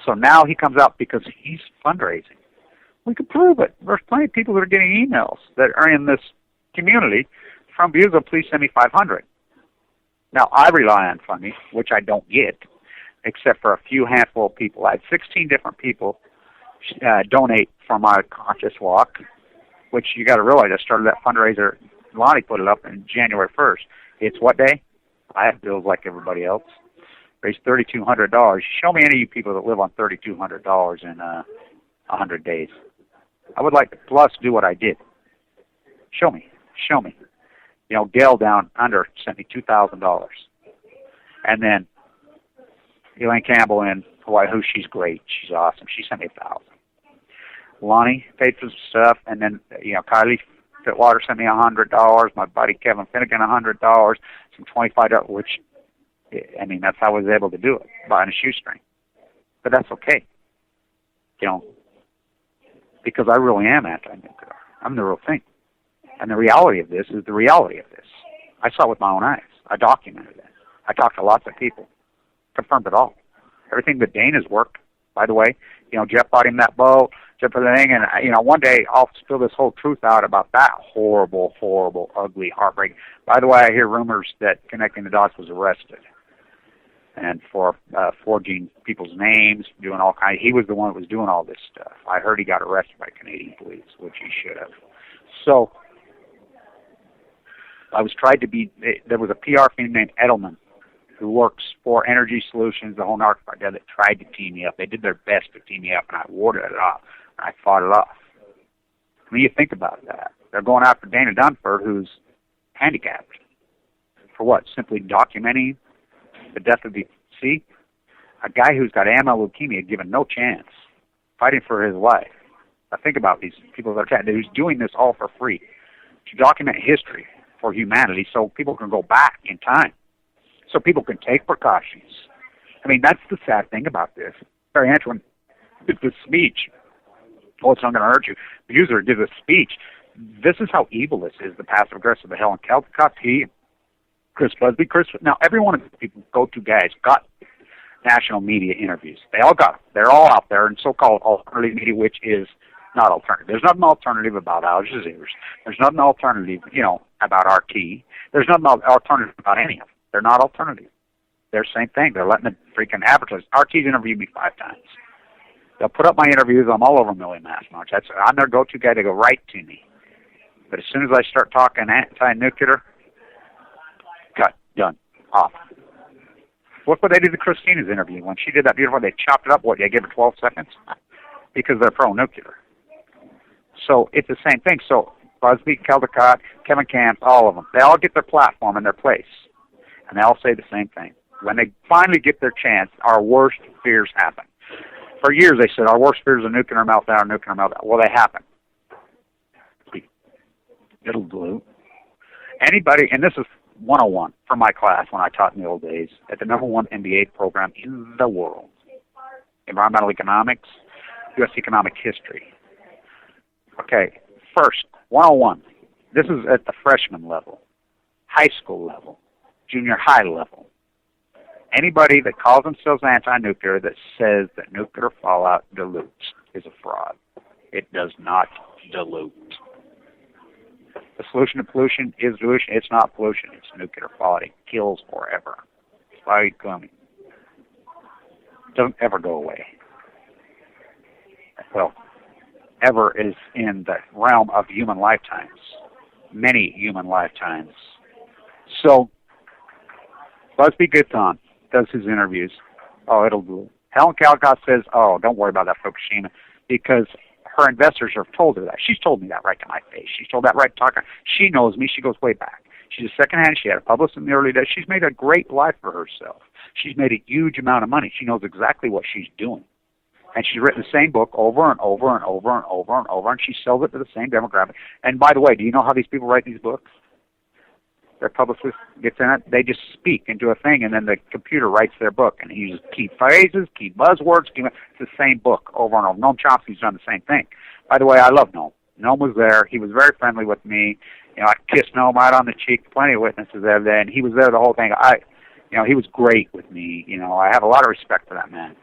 So now he comes out because he's fundraising. We can prove it. There's plenty of people that are getting emails that are in this community from Buser, please send me 500. Now, I rely on funding, which I don't get, except for a few handful of people. I had 16 different people donate for my conscious walk, which you got to realize I started that fundraiser. Lonnie put it up in January 1st. It's what day? I have bills like everybody else. Raised $3,200. Show me any of you people that live on $3,200 in 100 days. I would like to plus do what I did. Show me. Show me. Gail down under sent me $2,000. And then Elaine Campbell in Hawaii, she's great. She's awesome. She sent me $1,000. Lonnie paid for some stuff, and then Kylie Fitwater sent me $100. My buddy Kevin Finnegan $100. Some $25, which that's how I was able to do it, buying a shoestring. But that's okay, because I really am anti-nuclear. I'm the real thing. And the reality of this is the reality of this. I saw it with my own eyes. I documented it. I talked to lots of people. Confirmed it all. Everything that Dana's worked, by the way, Jeff bought him that boat, Jeff for the thing, and, one day I'll spill this whole truth out about that horrible, horrible, ugly, heartbreaking. By the way, I hear rumors that Connecting the Dots was arrested. And for forging people's names, doing all kinds. He was the one that was doing all this stuff. I heard he got arrested by Canadian police, which he should have. So I was tried to be. There was a PR firm named Edelman who works for Energy Solutions, the whole narc project, that tried to team me up. They did their best to team me up, and I warded it off. And I fought it off. I mean, you think about that. They're going after Dana Dunford, who's handicapped. For what? Simply documenting the death of the sea? A guy who's got AML leukemia given no chance, fighting for his life. Now think about these people that are who's doing this all for free to document history for humanity so people can go back in time, so people can take precautions. I mean, that's the sad thing about this. Barry Antwin did this speech. Oh, it's not going to hurt you. The user did a speech. This is how evil this is, the passive-aggressive, the Helen Caldecott, Chris Busby, now every one of these people, go-to guys, got national media interviews. They all got them. They're all out there in so-called alternative media, which is not alternative. There's nothing alternative about Al Jazeera. There's nothing alternative, about RT. There's nothing alternative about any of them. They're not alternative. They're the same thing. They're letting the freaking advertise. RT's interviewed me 5 times. They'll put up my interviews. I'm all over Millie Massmarch. I'm their go-to guy. They go right to me. But as soon as I start talking anti-nuclear, cut, done, off. Look what they did to Christina's interview. When she did that beautiful, they chopped it up. What, they gave her 12 seconds? Because they're pro-nuclear. So it's the same thing. So Busby, Caldecott, Kevin Camps, all of them, they all get their platform in their place. And they all say the same thing. When they finally get their chance, our worst fears happen. For years they said our worst fears are nuclear meltdown, nuclear meltdown. Well, they happen. It'll do. Anybody, and this is 101 from my class when I taught in the old days at the #1 MBA program in the world. Environmental economics, U.S. economic history. Okay, first, 101. This is at the freshman level, high school level, junior high level. Anybody that calls themselves anti-nuclear that says that nuclear fallout dilutes is a fraud. It does not dilute. The solution to pollution is dilution. It's not pollution. It's nuclear fallout. It kills forever. It's very gloomy. It doesn't ever go away. Well, ever is in the realm of human lifetimes. Many human lifetimes. So, Busby Gutton does his interviews. Oh, it'll do it. Helen Caldicott says, oh, don't worry about that Fukushima, because her investors have told her that. She's told me that right to my face. She's told that right to talk. She knows me. She goes way back. She's a secondhand. She had a publicist in the early days. She's made a great life for herself. She's made a huge amount of money. She knows exactly what she's doing. And she's written the same book over and over and over and over and over, and she sells it to the same demographic. And by the way, do you know how these people write these books? Their publicist gets in it. They just speak into a thing, and then the computer writes their book. And he uses key phrases, key buzzwords. It's the same book over and over. Noam Chomsky's done the same thing. By the way, I love Noam. Noam was there. He was very friendly with me. You know, I kissed Noam right on the cheek. Plenty of witnesses there. And he was there the whole thing. He was great with me. You know, I have a lot of respect for that man.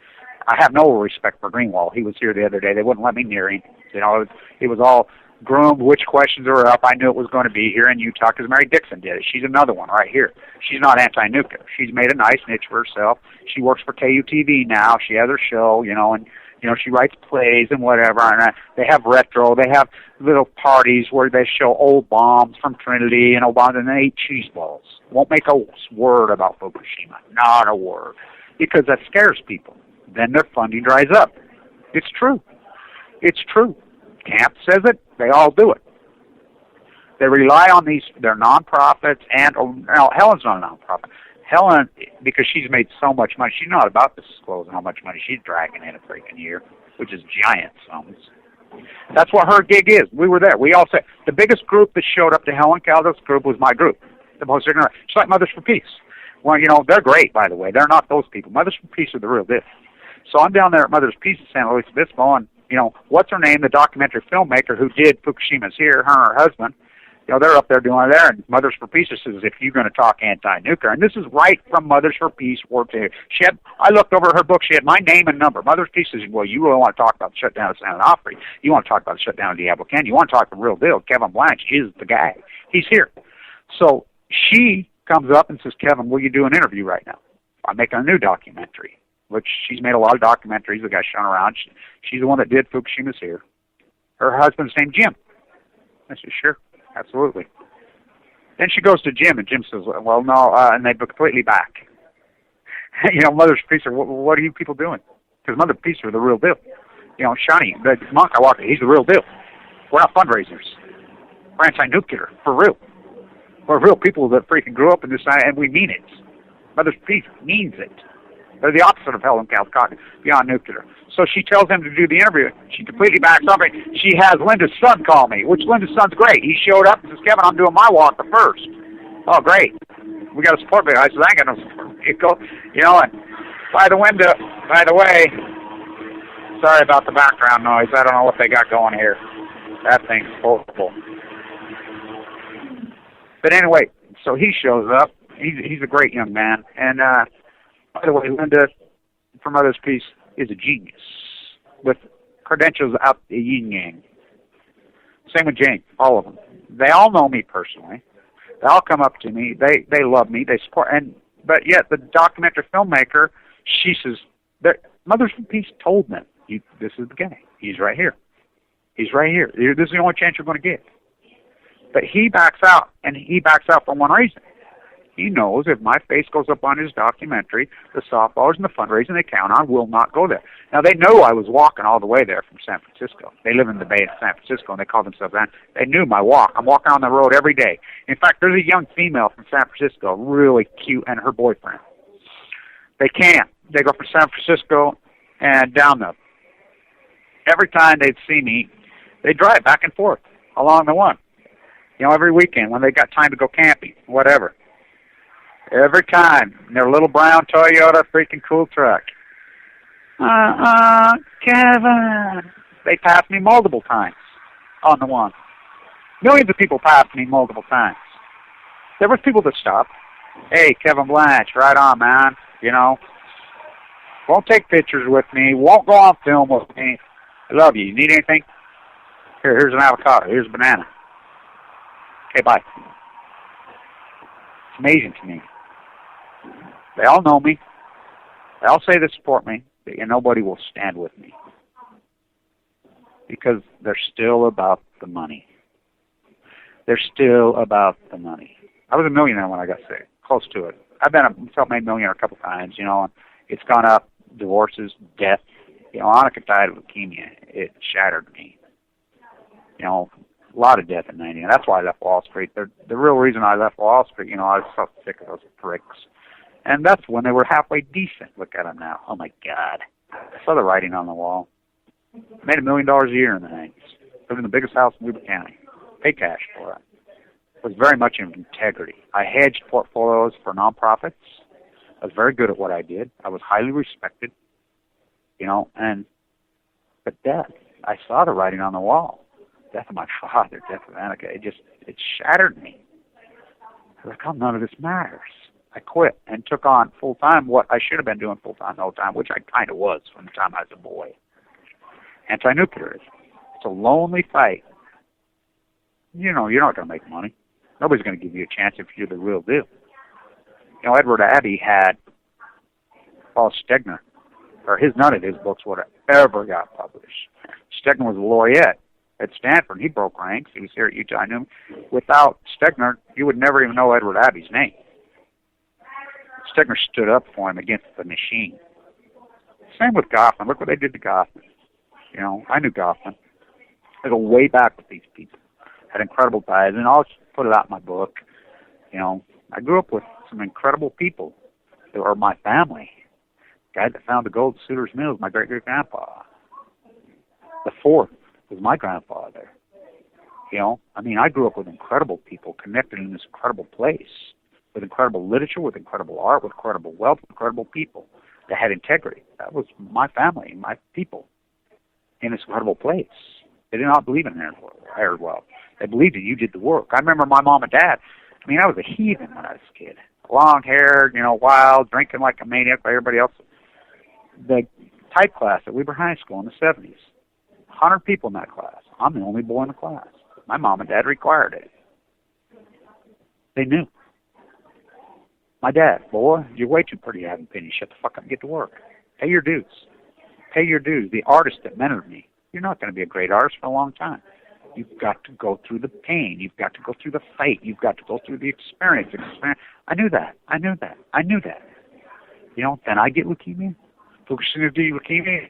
I have no respect for Greenwald. He was here the other day. They wouldn't let me near him. You know, it was all groomed, which questions are up. I knew it was going to be here in Utah because Mary Dixon did it. She's another one right here. She's not anti-nuclear. She's made a nice niche for herself. She works for KUTV now. She has her show, and she writes plays and whatever. And they have retro. They have little parties where they show old bombs from Trinity and old bombs, and they eat cheese balls. Won't make a word about Fukushima. Not a word. Because that scares people. Then their funding dries up. It's true. It's true. Camp says it. They all do it. They rely on their nonprofits, and Helen's not a nonprofit. Helen, because she's made so much money, she's not about to disclose how much money she's dragging in a freaking year, which is giant sums. That's what her gig is. We were there. We all said the biggest group that showed up to Helen Caldicott's group was my group. The most ignorant. It's like Mothers for Peace. Well, they're great, by the way. They're not those people. Mothers for Peace are the real deal. So I'm down there at Mothers for Peace in San Luis Obispo, and what's her name? The documentary filmmaker who did Fukushima's here, her and her husband. They're up there doing it there, and Mothers for Peace says, if you're going to talk anti-nuclear, and this is right from Mothers for Peace World II. I looked over her book. She had my name and number. Mothers for Peace says, well, you really want to talk about the shutdown of San Onofre. You want to talk about the shutdown of Diablo Canyon. You want to talk the real deal. Kevin Blanch is the guy. He's here. So she comes up and says, Kevin, will you do an interview right now? I'm making a new documentary, which she's made a lot of documentaries that got shown around. She's the one that did Fukushima's here. Her husband's named Jim. I said, sure, absolutely. Then she goes to Jim, and Jim says, well, no, and they completely back. Mothers for Peace are, what are you people doing? Because Mothers for Peace are the real deal. Shawnee, the monk I walked with, he's the real deal. We're not fundraisers. We're anti-nuclear, for real. We're real people that freaking grew up in this, and we mean it. Mothers for Peace means it. They're the opposite of Helen Caldicott, beyond nuclear. So she tells him to do the interview. She completely backs up. She has Linda's son call me, which Linda's son's great. He showed up and says, Kevin, I'm doing my walk the first. Oh, great. We got a support video. I said, I ain't got no support vehicle. And by the way, sorry about the background noise. I don't know what they got going here. That thing's horrible. But anyway, so he shows up. He's a great young man. And, by the way, Linda from Mothers Peace is a genius with credentials out the yin-yang. Same with Jane, all of them. They all know me personally. They all come up to me. They love me. They support. But yet the documentary filmmaker, she says, Mothers for Peace told them, this is the guy. He's right here. He's right here. This is the only chance you're going to get. But he backs out, and he backs out for one reason. He knows if my face goes up on his documentary, the softballers and the fundraising they count on will not go there. Now, they know I was walking all the way there from San Francisco. They live in the Bay of San Francisco, and they call themselves that. They knew my walk. I'm walking on the road every day. In fact, there's a young female from San Francisco, really cute, and her boyfriend. They camp. They go from San Francisco and down the. Every time they'd see me, they drive back and forth along the one. Every weekend when they got time to go camping, whatever. Every time, in their little brown Toyota freaking cool truck. Kevin. They passed me multiple times on the one. Millions of people passed me multiple times. There was people that stopped. Hey, Kevin Blanch, right on, man. Won't take pictures with me. Won't go on film with me. I love you. You need anything? Here's an avocado. Here's a banana. Okay, bye. It's amazing to me. They all know me. They all say they support me, and nobody will stand with me. because they're still about the money. They're still about the money. I was a millionaire when I got sick, close to it. I've been a self-made millionaire a couple times, you know, and it's gone up, divorces, death. You know, Annika died of leukemia. It shattered me. You know, a lot of death at 90, and that's why I left Wall Street. The real reason I left Wall Street, you know, I was so sick of those pricks. And that's when they were halfway decent. Look at them now. Oh, my God. I saw the writing on the wall. I made $1 million a year in the 90s. Lived in the biggest house in Weber County. Paid cash for it. Was very much in integrity. I hedged portfolios for nonprofits. I was very good at what I did. I was highly respected, you know, but death, I saw the writing on the wall. Death of my father, death of Annika, it shattered me. I was like, oh, none of this matters. I quit and took on full-time what I should have been doing full-time the whole time, which I kind of was from the time I was a boy. Anti-nuclearism. It's a lonely fight. You know, you're not going to make money. Nobody's going to give you a chance if you're the real deal. You know, Edward Abbey had Paul Stegner, or none of his books would have ever got published. Stegner was a laureate at Stanford. He broke ranks. He was here at Utah. I knew him. Without Stegner, you would never even know Edward Abbey's name. Stegner stood up for him against the machine. Same with Goffman. Look what they did to Goffman. You know, I knew Goffman. I go way back with these people. Had incredible ties, and I'll put it out in my book. You know, I grew up with some incredible people that were my family. The guy that found the gold at Sutter's Mill was my great-great-grandpa. The fourth was my grandfather. You know, I mean, I grew up with incredible people connected in this incredible place, with incredible literature, with incredible art, with incredible wealth, with incredible people that had integrity. That was my family, my people in this incredible place. They did not believe in hired wealth. They believed that you did the work. I remember my mom and dad. I mean, I was a heathen when I was a kid. Long-haired, you know, wild, drinking like a maniac like everybody else. The type class at Weber High School in the 70s, 100 people in that class. I'm the only boy in the class. My mom and dad required it. They knew. My dad, boy, you're way too pretty to have an opinion. Shut the fuck up and get to work. Pay your dues. Pay your dues. The artist that mentored me. You're not going to be a great artist for a long time. You've got to go through the pain. You've got to go through the fight. You've got to go through the experience. I knew that. You know, then I get leukemia. Leukemia.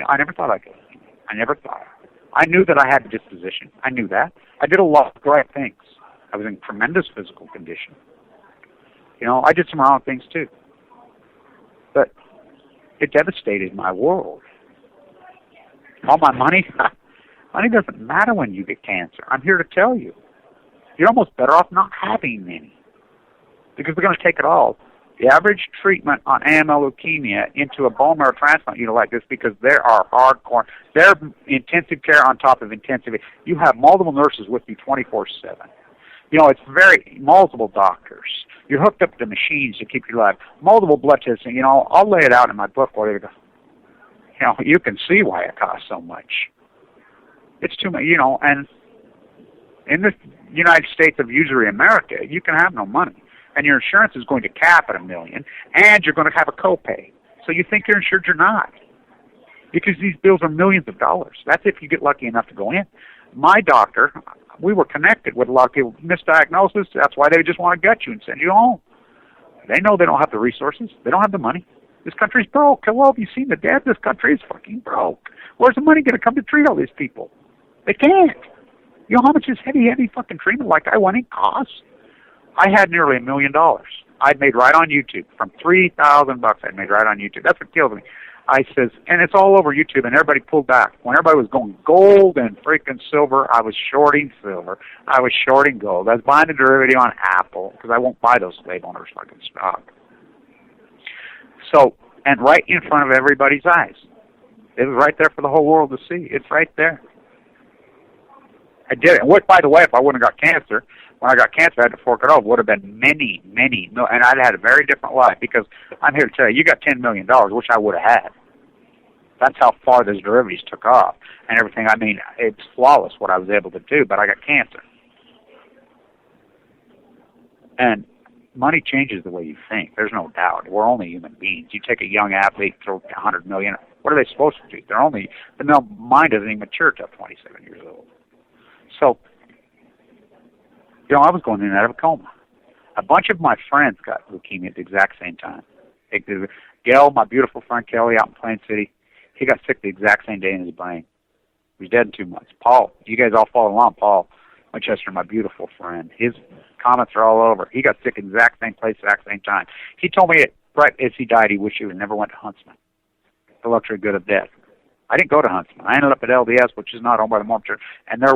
I never thought I could. I never thought. I knew that I had the disposition. I knew that. I did a lot of right things. I was in tremendous physical condition. You know, I did some wrong things too. But it devastated my world. All my money, money doesn't matter when you get cancer. I'm here to tell you. You're almost better off not having any because they're going to take it all. The average treatment on AML leukemia into a bone marrow transplant unit like this, because there are hardcore, they're intensive care on top of intensive. You have multiple nurses with you 24/7. You know, it's multiple doctors. You're hooked up to machines to keep you alive. Multiple blood tests. You know, I'll lay it out in my book where you go, you know, you can see why it costs so much. It's too much, you know, and in the United States of usury America, you can have no money. And your insurance is going to cap at $1 million, and you're going to have a copay. So you think you're insured, you're not. Because these bills are millions of dollars. That's if you get lucky enough to go in. My doctor, we were connected with a lot of people, misdiagnosis. That's why they just want to gut you and send you home. They know they don't have the resources. They don't have the money. This country's broke. Hello, have you seen the debt? This country is fucking broke. Where's the money going to come to treat all these people? They can't. You know how much this heavy fucking treatment like I went in costs? I had nearly $1 million. I'd made right on YouTube. From $3,000 I'd made right on YouTube. That's what killed me. I says, and it's all over YouTube, and everybody pulled back. When everybody was going gold and freaking silver, I was shorting silver. I was shorting gold. I was buying a derivative on Apple, because I won't buy those slave owners fucking stock. So, and right in front of everybody's eyes. It was right there for the whole world to see. It's right there. I did it. And what, by the way, if I wouldn't have got cancer, when I got cancer, I had to fork it off. It would have been many, and I'd had a very different life, because I'm here to tell you, you got $10 million, which I would have had. That's how far those derivatives took off and everything. I mean, it's flawless what I was able to do, but I got cancer. And money changes the way you think. There's no doubt. We're only human beings. You take a young athlete, throw $100 million, What are they supposed to do? Their mind doesn't even mature till 27 years old. So, I was going in and out of a coma. A bunch of my friends got leukemia at the exact same time. Gail, my beautiful friend Kelly out in Plain City, he got sick the exact same day in his brain. He was dead in 2 months. Paul, you guys all follow along. Paul Winchester, my beautiful friend, his comments are all over. He got sick in the exact same place, exact same time. He told me right as he died, he wished he would never went to Huntsman, the luxury good of death. I didn't go to Huntsman. I ended up at LDS, which is not owned by the Mormon Church, and their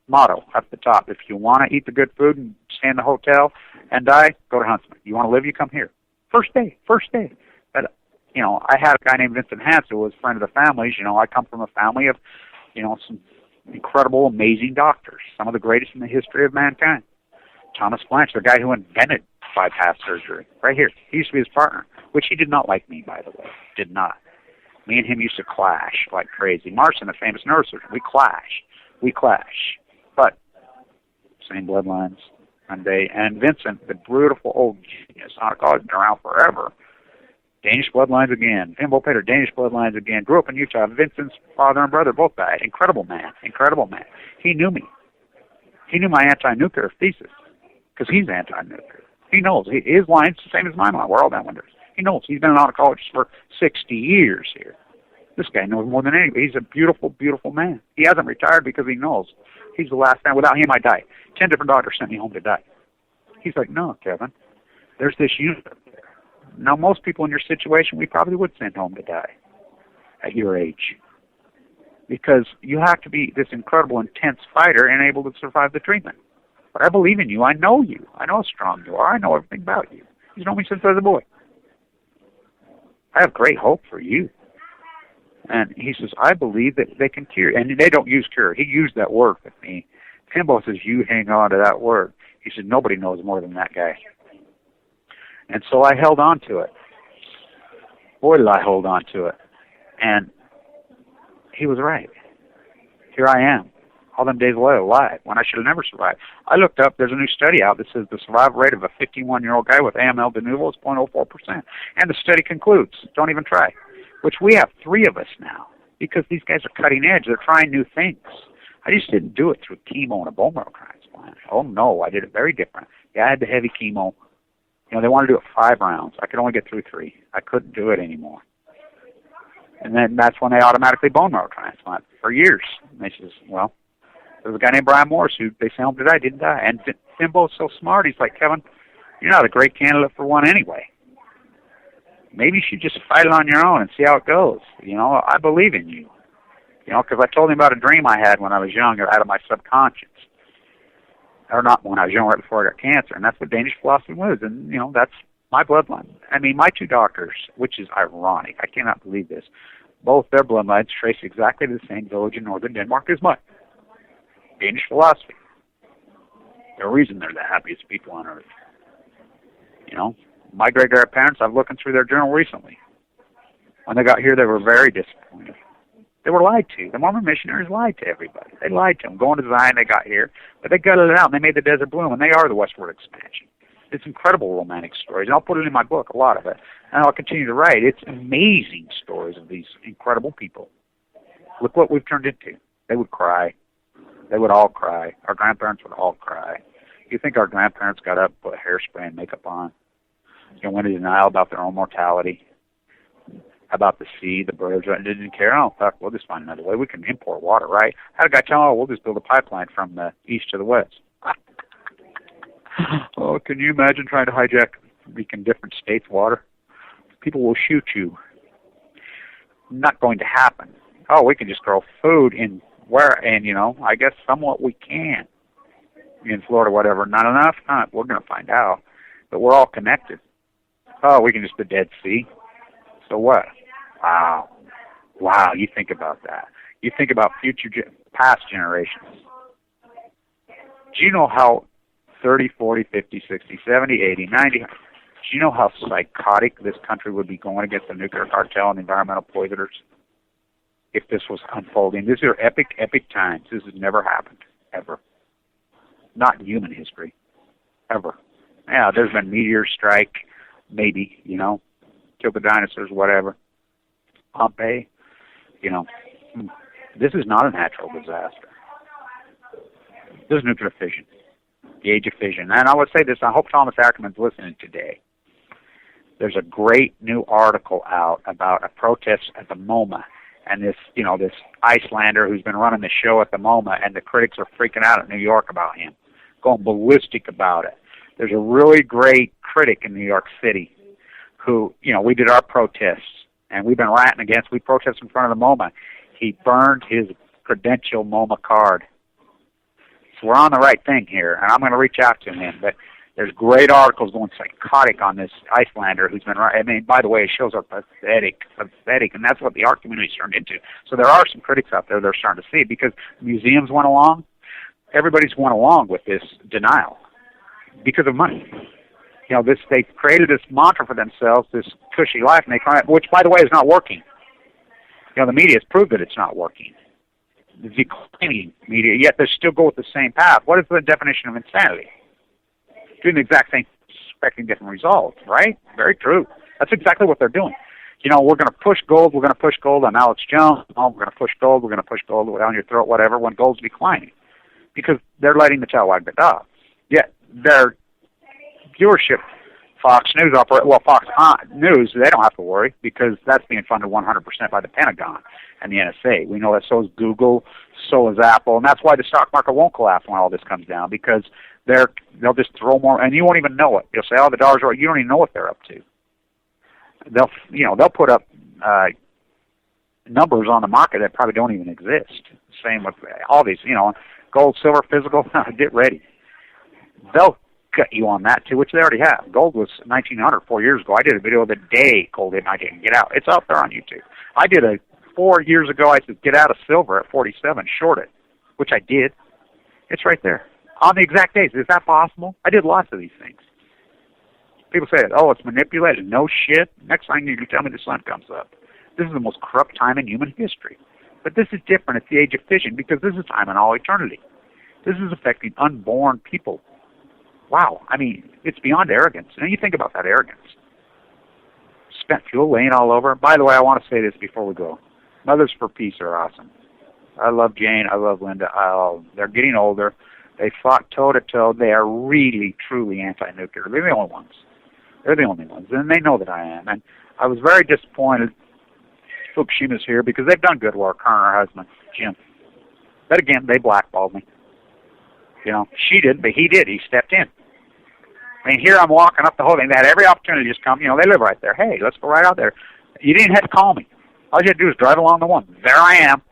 motto at the top: if you want to eat the good food and stay in the hotel and die, go to Huntsman. You want to live, you come here. First day. But I had a guy named Vincent Hance who was a friend of the family's. I come from a family of, some incredible, amazing doctors, some of the greatest in the history of mankind. Thomas Blanch, the guy who invented bypass surgery, right here. He used to be his partner, which he did not like me, by the way. Did not. Me and him used to clash like crazy. Marson, the famous neurosurgeon, we clash. But same bloodlines. And Vincent, the beautiful old genius, oncologist, been around forever. Danish bloodlines again. Pimbo Peter, Danish bloodlines again. Grew up in Utah. Vincent's father and brother both died. Incredible man. He knew me. He knew my anti-nuclear thesis because he's anti-nuclear. He knows. His line's the same as my line. We're all downwinders. He knows. He's been an oncologist for 60 years here. This guy knows more than anybody. He's a beautiful, beautiful man. He hasn't retired because he knows. He's the last man. Without him, I die. 10 different doctors sent me home to die. He's like, no, Kevin. There's this unit up there. Now, most people in your situation, we probably would send home to die at your age. Because you have to be this incredible, intense fighter and able to survive the treatment. But I believe in you. I know you. I know how strong you are. I know everything about you. He's known me since I was a boy. I have great hope for you. And he says, I believe that they can cure. And they don't use cure. He used that word with me. Timbo says, you hang on to that word. He said, nobody knows more than that guy. And so I held on to it. Boy, did I hold on to it. And he was right. Here I am, all them days alive, when I should have never survived. I looked up, there's a new study out that says the survival rate of a 51-year-old guy with AML de novo is 0.04%. And the study concludes, don't even try, which we have 3 of us now, because these guys are cutting edge. They're trying new things. I just didn't do it through chemo and a bone marrow transplant. Oh, no, I did it very different. Yeah, I had the heavy chemo. They wanted to do it 5 rounds. I could only get through 3. I couldn't do it anymore. And then that's when they automatically bone marrow transplant for years. And they says, well, there's a guy named Brian Morris who they sent home to die, didn't die. And Timbo's so smart, he's like, Kevin, you're not a great candidate for one anyway. Maybe you should just fight it on your own and see how it goes. I believe in you. Because I told him about a dream I had when I was young out of my subconscious. Or not when I was young, right before I got cancer. And that's what Danish philosophy was. And, that's my bloodline. I mean, my 2 doctors, which is ironic. I cannot believe this. Both their bloodlines trace exactly to the same village in northern Denmark as mine. Danish philosophy. The reason they're the happiest people on earth. My great-grandparents, I've looking through their journal recently. When they got here, they were very disappointed. They were lied to. The Mormon missionaries lied to everybody. They lied to them. Going to Zion, they got here, but they gutted it out, and they made the desert bloom, and they are the westward expansion. It's incredible romantic stories, and I'll put it in my book, a lot of it, and I'll continue to write. It's amazing stories of these incredible people. Look what we've turned into. They would cry. They would all cry. Our grandparents would all cry. You think our grandparents got up, put hairspray and makeup on, went into denial about their own mortality, about the sea, the birds, and didn't care? Oh, fuck, we'll just find another way. We can import water, right? I had a guy tell me, oh, we'll just build a pipeline from the east to the west. Oh, can you imagine trying to hijack in different states' water? People will shoot you. Not going to happen. Oh, we can just grow food in where, and, I guess somewhat we can. In Florida, whatever. Not enough? We're going to find out. But we're all connected. Oh, we can just the Dead Sea. So what? Wow. You think about that. You think about past generations. Do you know how 30, 40, 50, 60, 70, 80, 90, do you know how psychotic this country would be going against the nuclear cartel and environmental poisoners if this was unfolding? These are epic, epic times. This has never happened, ever. Not in human history, ever. Yeah, there's been meteor strike, maybe, killed the dinosaurs, whatever. Pompeii, You know, this is not a natural disaster. This is nuclear fission, the age of fission. And I would say this, I hope Thomas Ackerman's listening today. There's a great new article out about a protest at the MoMA, and this Icelander who's been running the show at the MoMA, and the critics are freaking out at New York about him, going ballistic about it. There's a really great critic in New York City who, we did our protests, and we've been ranting against, we protested in front of the MoMA. He burned his credential MoMA card. So we're on the right thing here, and I'm going to reach out to him, but there's great articles going psychotic on this Icelander who's been, by the way, shows are pathetic, and that's what the art community's turned into. So there are some critics out there that are starting to see it because museums went along. Everybody's went along with this denial because of money. They created this mantra for themselves, this cushy life, and which, by the way, is not working. The media has proved that it's not working. The declining media, yet they still go with the same path. What is the definition of insanity? Doing the exact same, expecting different results, right? Very true. That's exactly what they're doing. We're going to push gold. We're going to push gold on Alex Jones. Oh, we're going to push gold. We're going to push gold down your throat, whatever, when gold's declining. Because they're letting the tail wag the dog. Yet their viewership, Fox News, Fox News, they don't have to worry because that's being funded 100% by the Pentagon and the NSA. We know that so is Google, so is Apple, and that's why the stock market won't collapse when all this comes down because they'll just throw more, and you won't even know it. You'll say, "Oh, the dollars are." You don't even know what they're up to. They'll put up numbers on the market that probably don't even exist. Same with all these, gold, silver, physical. Get ready. They'll cut you on that too, which they already have. Gold was 1900 4 years ago. I did a video the day gold hit and I didn't get out. It's out there on YouTube. I did 4 years ago. I said get out of silver at 47, short it, which I did. It's right there on the exact days. Is that possible? I did lots of these things. People say, "Oh, it's manipulated." No shit. Next time you tell me the sun comes up. This is the most corrupt time in human history. But this is different. It's the age of fission because this is time in all eternity. This is affecting unborn people. Wow. It's beyond arrogance. And you think about that arrogance. Spent fuel laying all over. By the way, I want to say this before we go. Mothers for Peace are awesome. I love Jane. I love Linda. They're getting older. They fought toe-to-toe. They are really, truly anti-nuclear. They're the only ones. They're the only ones. And they know that I am. And I was very disappointed Fukushima's here because they've done good work, her and her husband, Jim. But again, they blackballed me. She didn't, but he did. He stepped in. Here I'm walking up the whole thing. They had every opportunity to just come. They live right there. Hey, let's go right out there. You didn't have to call me. All you had to do is drive along the one. There I am.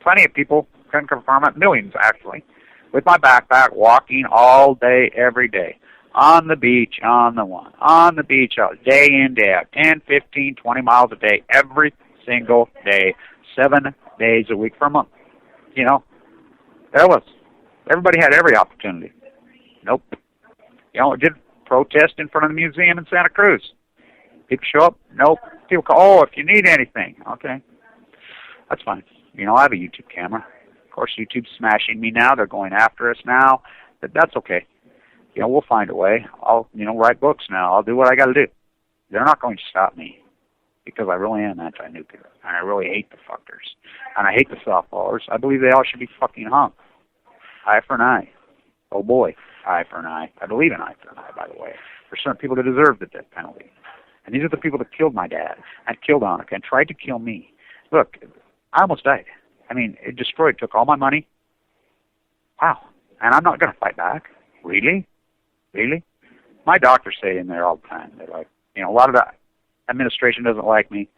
Plenty of people can confirm it. Millions, actually. With my backpack, walking all day, every day. On the beach, on the one. On the beach, day in, day out. 10, 15, 20 miles a day, every single day. 7 days a week for a month. There was. Everybody had every opportunity. Nope. Did protest in front of the museum in Santa Cruz. People show up? Nope. People call, if you need anything. Okay. That's fine. I have a YouTube camera. Of course, YouTube's smashing me now. They're going after us now. But that's okay. We'll find a way. I'll, write books now. I'll do what I got to do. They're not going to stop me because I really am anti-nuclear. And I really hate the fuckers. And I hate the softballers. I believe they all should be fucking hung. Eye for an eye. Oh boy, eye for an eye. I believe in eye for an eye, by the way. There's certain people that deserve the death penalty. And these are the people that killed my dad and killed Annika and tried to kill me. Look, I almost died. It destroyed, took all my money. Wow. And I'm not going to fight back. Really? Really? My doctors say in there all the time. They're like, a lot of the administration doesn't like me,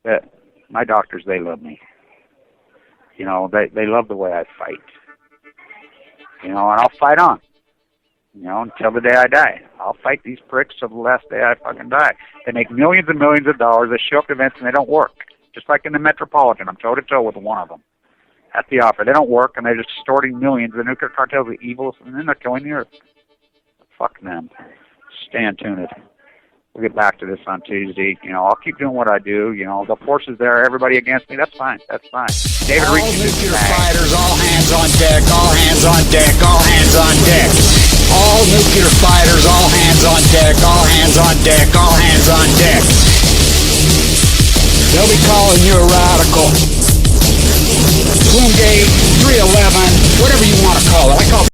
but my doctors, they love me. They love the way I fight. And I'll fight on, until the day I die. I'll fight these pricks till the last day I fucking die. They make millions and millions of dollars. They show up to events and they don't work. Just like in the Metropolitan, I'm toe-to-toe with one of them. At the opera. They don't work and they're just extorting millions. The nuclear cartels are evil and then they're killing the earth. Fuck them. Stay tuned. We'll get back to this on Tuesday. I'll keep doing what I do. The forces there, everybody against me. That's fine. That's fine. David all Reed nuclear fighters, all hands on deck, all hands on deck, all hands on deck. All nuclear fighters, all hands on deck, all hands on deck, all hands on deck. They'll be calling you a radical. Bloomgate, 311, whatever you want to call it. I call it